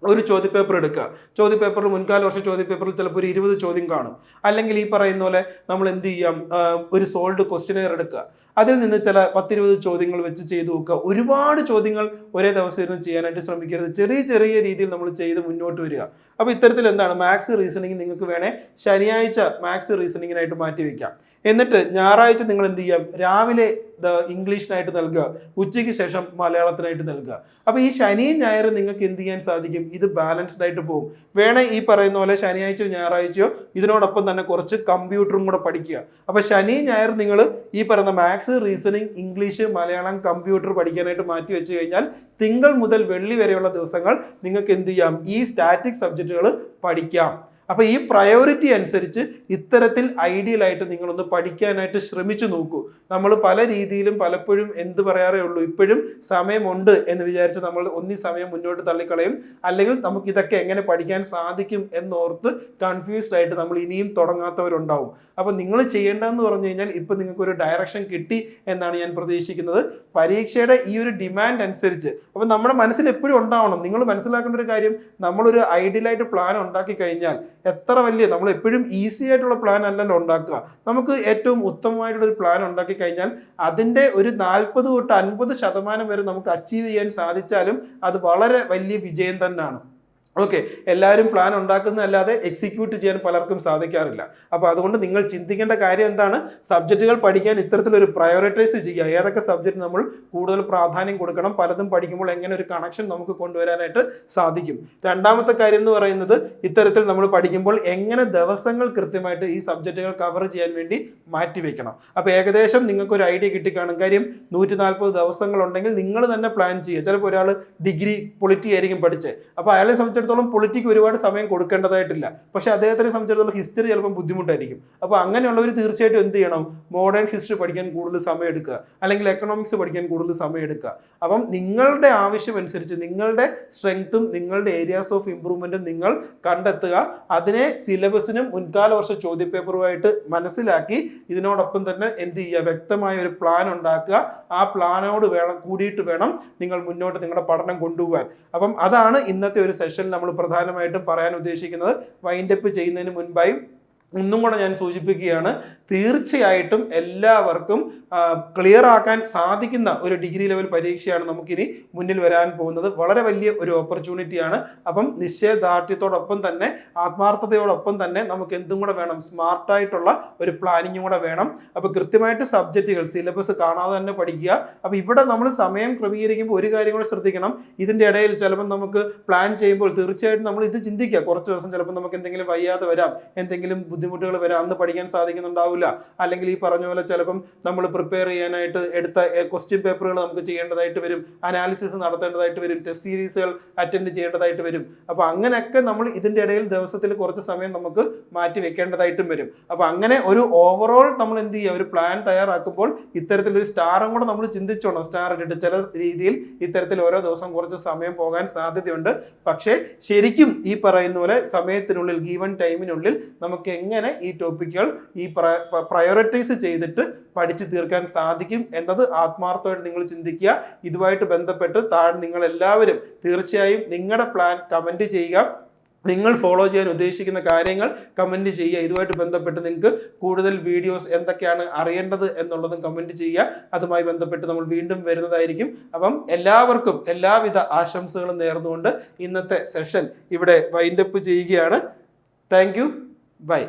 ഒരു ചോദ്യപേപ്പർ എടുക്കുക. ചോദ്യപേപ്പറിൽ മുൻകാല വർഷ ചോദ്യപേപ്പറിൽ ചിലപ്പോൾ ഒരു 20 ചോദ്യം കാണും. അല്ലെങ്കിൽ ഈ പറയുന്ന പോലെ നമ്മൾ എന്ത് ചെയ്യാം? ഒരു സോൾഡ് ക്വസ്റ്റ്യനെയർ എടുക്കുക. അതിൽ നിന്ന് ചില 10-20 ചോദ്യങ്ങൾ വെച്ച് ചെയ്ത് നോക്കുക. ഒരുപാട് ചോദ്യങ്ങൾ ഒരേ ദിവസം ഇരുന്ന് ചെയ്യാനായിട്ട് ശ്രമിക്കരുത്. ചെറിയ രീതിയിൽ നമ്മൾ ചെയ്ത് മുന്നോട്ട് വരിക. അപ്പോൾ ഇത്തരത്തിൽ എന്താണ്? മാത്സ്, റീസണിങ് നിങ്ങൾക്ക് വേണേൽ ശനിയാഴ്ച മാത്സ് റീസണിങ്ങിനായിട്ട് മാറ്റി വയ്ക്കാം. എന്നിട്ട് ഞായറാഴ്ച നിങ്ങൾ എന്ത് ചെയ്യാം? രാവിലെ ഇംഗ്ലീഷിനായിട്ട് നൽകുക, ഉച്ചയ്ക്ക് ശേഷം മലയാളത്തിനായിട്ട് നൽകുക. അപ്പോൾ ഈ ശനിയും ഞായറും നിങ്ങൾക്ക് എന്ത് ചെയ്യാൻ സാധിക്കും? ഇത് ബാലൻസ്ഡ് ആയിട്ട് പോകും. വേണേ ഈ പറയുന്ന പോലെ ശനിയാഴ്ചയോ ഞായറാഴ്ചയോ ഇതിനോടൊപ്പം തന്നെ കുറച്ച് കമ്പ്യൂട്ടറും കൂടെ പഠിക്കുക. അപ്പോൾ ശനി ഞായർ നിങ്ങൾ ഈ പറയുന്ന maths, reasoning, English, Malayalam, computer പഠിക്കാനായിട്ട് മാറ്റി വെച്ച് കഴിഞ്ഞാൽ തിങ്കൾ മുതൽ വെള്ളി വരെയുള്ള ദിവസങ്ങൾ നിങ്ങൾക്ക് എന്ത് ചെയ്യാം? ഈ സ്റ്റാറ്റിക് സബ്ജക്റ്റുകൾ പഠിക്കാം. അപ്പോൾ ഈ പ്രയോറിറ്റി അനുസരിച്ച് ഇത്തരത്തിൽ ഐഡിയലായിട്ട് നിങ്ങളൊന്ന് പഠിക്കാനായിട്ട് ശ്രമിച്ചു നോക്കൂ. നമ്മൾ പല രീതിയിലും പലപ്പോഴും എന്ത് പറയാറേ ഉള്ളൂ, ഇപ്പോഴും സമയമുണ്ട് എന്ന് വിചാരിച്ച് നമ്മൾ സമയം മുന്നോട്ട് തള്ളിക്കളയും. അല്ലെങ്കിൽ നമുക്ക് ഇതൊക്കെ എങ്ങനെ പഠിക്കാൻ സാധിക്കും എന്നോർത്ത് കൺഫ്യൂസ്ഡ് ആയിട്ട് നമ്മൾ ഇനിയും തുടങ്ങാത്തവരുണ്ടാവും. അപ്പോൾ നിങ്ങൾ ചെയ്യേണ്ടതെന്ന് പറഞ്ഞു കഴിഞ്ഞാൽ, ഇപ്പം നിങ്ങൾക്കൊരു ഡയറക്ഷൻ കിട്ടി എന്നാണ് ഞാൻ പ്രതീക്ഷിക്കുന്നത്. പരീക്ഷയുടെ ഈ ഒരു ഡിമാൻഡ് അനുസരിച്ച് അപ്പോൾ നമ്മുടെ മനസ്സിൽ എപ്പോഴും ഉണ്ടാവണം. നിങ്ങൾ മനസ്സിലാക്കേണ്ട ഒരു കാര്യം, നമ്മളൊരു ഐഡിയലായിട്ട് പ്ലാൻ ഉണ്ടാക്കി കഴിഞ്ഞാൽ എത്ര വലിയ, നമ്മൾ എപ്പോഴും ഈസി ആയിട്ടുള്ള പ്ലാൻ അല്ലല്ലോ ഉണ്ടാക്കുക. നമുക്ക് ഏറ്റവും ഉത്തമമായിട്ടുള്ളൊരു പ്ലാൻ ഉണ്ടാക്കി കഴിഞ്ഞാൽ അതിൻ്റെ ഒരു 40 തൊട്ട് 50% വരെ നമുക്ക് അച്ചീവ് ചെയ്യാൻ സാധിച്ചാലും അത് വളരെ വലിയ വിജയം തന്നെയാണ്. ഓക്കെ, എല്ലാവരും പ്ലാൻ ഉണ്ടാക്കുന്നതല്ലാതെ എക്സിക്യൂട്ട് ചെയ്യാൻ പലർക്കും സാധിക്കാറില്ല. അപ്പോൾ അതുകൊണ്ട് നിങ്ങൾ ചിന്തിക്കേണ്ട കാര്യം എന്താണ്? സബ്ജക്റ്റുകൾ പഠിക്കാൻ ഇത്തരത്തിലൊരു പ്രയോറിറ്റൈസ് ചെയ്യുക. ഏതൊക്കെ സബ്ജക്റ്റ് നമ്മൾ കൂടുതൽ പ്രാധാന്യം കൊടുക്കണം, പലതും പഠിക്കുമ്പോൾ എങ്ങനെ ഒരു കണക്ഷൻ നമുക്ക് കൊണ്ടുവരാനായിട്ട് സാധിക്കും. രണ്ടാമത്തെ കാര്യം എന്ന് പറയുന്നത്, ഇത്തരത്തിൽ നമ്മൾ പഠിക്കുമ്പോൾ എങ്ങനെ ദിവസങ്ങൾ കൃത്യമായിട്ട് ഈ സബ്ജക്റ്റുകൾ കവർ ചെയ്യാൻ വേണ്ടി മാറ്റിവെക്കണം. അപ്പോൾ ഏകദേശം നിങ്ങൾക്കൊരു ഐഡിയ കിട്ടിക്കാണും. കാര്യം 140 ദിവസങ്ങളുണ്ടെങ്കിൽ നിങ്ങൾ തന്നെ പ്ലാൻ ചെയ്യുക. ചിലപ്പോൾ ഒരാൾ ഡിഗ്രി പൊളിറ്റി ആയിരിക്കും പഠിച്ചത്. അപ്പോൾ അയാളെ സംബന്ധിച്ചിടത്തോളം സംബന്ധിച്ചിടത്തോളം പൊളിറ്റിക്ക് ഒരുപാട് സമയം കൊടുക്കേണ്ടതായിട്ടില്ല. പക്ഷെ അദ്ദേഹത്തിനെ സംബന്ധിച്ചിടത്തോളം ഹിസ്റ്ററി ചിലപ്പോൾ ബുദ്ധിമുട്ടായിരിക്കും. അപ്പോൾ അങ്ങനെയുള്ളവർ തീർച്ചയായിട്ടും എന്ത് ചെയ്യണം? മോഡേൺ ഹിസ്റ്ററി പഠിക്കാൻ കൂടുതൽ സമയം എടുക്കുക, അല്ലെങ്കിൽ എക്കണോമിക്സ് പഠിക്കാൻ കൂടുതൽ സമയം എടുക്കുക. അപ്പം നിങ്ങളുടെ ആവശ്യം അനുസരിച്ച് നിങ്ങളുടെ സ്ട്രെങ്ത്തും നിങ്ങളുടെ ഏരിയാസ് ഓഫ് ഇംപ്രൂവ്മെന്റും നിങ്ങൾ കണ്ടെത്തുക. അതിനെ സിലബസിനും മുൻകാല വർഷ ചോദ്യപേപ്പറുമായിട്ട് മനസ്സിലാക്കി ഇതിനോടൊപ്പം തന്നെ എന്ത് ചെയ്യുക? വ്യക്തമായ ഒരു പ്ലാൻ ഉണ്ടാക്കുക. ആ പ്ലാനോട് കൂടിയിട്ട് വേണം നിങ്ങൾ മുന്നോട്ട് നിങ്ങളുടെ പഠനം കൊണ്ടുപോകാൻ. അപ്പം അതാണ് ഇന്നത്തെ ഒരു സെഷനിൽ നമ്മൾ പ്രധാനമായിട്ടും പറയാൻ ഉദ്ദേശിക്കുന്നത്. വൈൻഡപ്പ് ചെയ്യുന്നതിന് മുൻപായി ഒന്നും കൂടെ ഞാൻ സൂചിപ്പിക്കുകയാണ്, തീർച്ചയായിട്ടും എല്ലാവർക്കും ക്ലിയർ ആക്കാൻ സാധിക്കുന്ന ഒരു ഡിഗ്രി ലെവൽ പരീക്ഷയാണ് നമുക്കിനി മുന്നിൽ വരാൻ പോകുന്നത്. വളരെ വലിയ ഒരു ഓപ്പർച്യൂണിറ്റിയാണ്. അപ്പം നിശ്ചയദാർഢ്യത്തോടൊപ്പം തന്നെ ആത്മാർത്ഥതയോടൊപ്പം തന്നെ നമുക്ക് എന്തും കൂടെ വേണം? സ്മാർട്ടായിട്ടുള്ള ഒരു പ്ലാനിങ്ങും കൂടെ വേണം. അപ്പോൾ കൃത്യമായിട്ട് സബ്ജക്റ്റുകൾ സിലബസ് കാണാതെ തന്നെ പഠിക്കുക. അപ്പോൾ ഇവിടെ നമ്മൾ സമയം ക്രമീകരിക്കുമ്പോൾ ഒരു കാര്യം കൂടെ ശ്രദ്ധിക്കണം. ഇതിൻ്റെ ഇടയിൽ ചിലപ്പോൾ നമുക്ക് പ്ലാൻ ചെയ്യുമ്പോൾ തീർച്ചയായിട്ടും നമ്മൾ ഇത് ചിന്തിക്കുക. കുറച്ച് ദിവസം ചിലപ്പോൾ നമുക്ക് എന്തെങ്കിലും വയ്യാതെ വരാം, എന്തെങ്കിലും ബുദ്ധിമുട്ടുകൾ വരാം, അന്ന് പഠിക്കാൻ സാധിക്കുന്നുണ്ടാവില്ല. അല്ലെങ്കിൽ ഈ പറഞ്ഞ പോലെ ചിലപ്പം നമ്മൾ പ്രിപ്പയർ ചെയ്യാനായിട്ട് എടുത്ത ക്വസ്റ്റ്യൻ പേപ്പറുകൾ നമുക്ക് ചെയ്യേണ്ടതായിട്ട് വരും, അനാലിസിസ് നടത്തേണ്ടതായിട്ട് വരും, ടെസ്റ്റ് സീരീസുകൾ അറ്റൻഡ് ചെയ്യേണ്ടതായിട്ട് വരും. അപ്പോൾ അങ്ങനെയൊക്കെ നമ്മൾ ഇതിൻ്റെ ഇടയിൽ ദിവസത്തിൽ കുറച്ച് സമയം നമുക്ക് മാറ്റി വെക്കേണ്ടതായിട്ടും വരും. അപ്പോൾ അങ്ങനെ ഒരു ഓവറോൾ നമ്മൾ എന്ത് ചെയ്യുക? ഒരു പ്ലാൻ തയ്യാറാക്കുമ്പോൾ ഇത്തരത്തിലൊരു സ്റ്റാറും കൂടെ നമ്മൾ ചിന്തിച്ചോണം. സ്റ്റാർ ഇട്ടിട്ട് ചില രീതിയിൽ ഇത്തരത്തിൽ ഓരോ ദിവസം കുറച്ച് സമയം പോകാൻ സാധ്യതയുണ്ട്. പക്ഷേ ശരിക്കും ഈ പറയുന്ന പോലെ സമയത്തിനുള്ളിൽ, ഗീവൺ ടൈമിനുള്ളിൽ നമുക്ക് എങ്ങനെ ഈ ടോപ്പിക്കുകൾ ഈ പ്രയോറിറ്റൈസ് ചെയ്തിട്ട് പഠിച്ചു തീർക്കാൻ സാധിക്കും എന്നത് ആത്മാർത്ഥമായിട്ട് നിങ്ങൾ ചിന്തിക്കുക. ഇതുമായിട്ട് ബന്ധപ്പെട്ട് നിങ്ങൾ എല്ലാവരും തീർച്ചയായും നിങ്ങളുടെ പ്ലാൻ കമൻറ്റ് ചെയ്യുക. നിങ്ങൾ ഫോളോ ചെയ്യാൻ ഉദ്ദേശിക്കുന്ന കാര്യങ്ങൾ കമൻറ്റ് ചെയ്യുക. ഇതുമായിട്ട് ബന്ധപ്പെട്ട് നിങ്ങൾക്ക് കൂടുതൽ വീഡിയോസ് എന്തൊക്കെയാണ് അറിയേണ്ടത് എന്നുള്ളതും കമൻറ്റ് ചെയ്യുക. അതുമായി ബന്ധപ്പെട്ട് നമ്മൾ വീണ്ടും വരുന്നതായിരിക്കും. അപ്പം എല്ലാവർക്കും എല്ലാവിധ ആശംസകളും നേർന്നുകൊണ്ട് ഇന്നത്തെ സെഷൻ ഇവിടെ വൈൻഡപ്പ് ചെയ്യുകയാണ്. Thank you. ബൈ.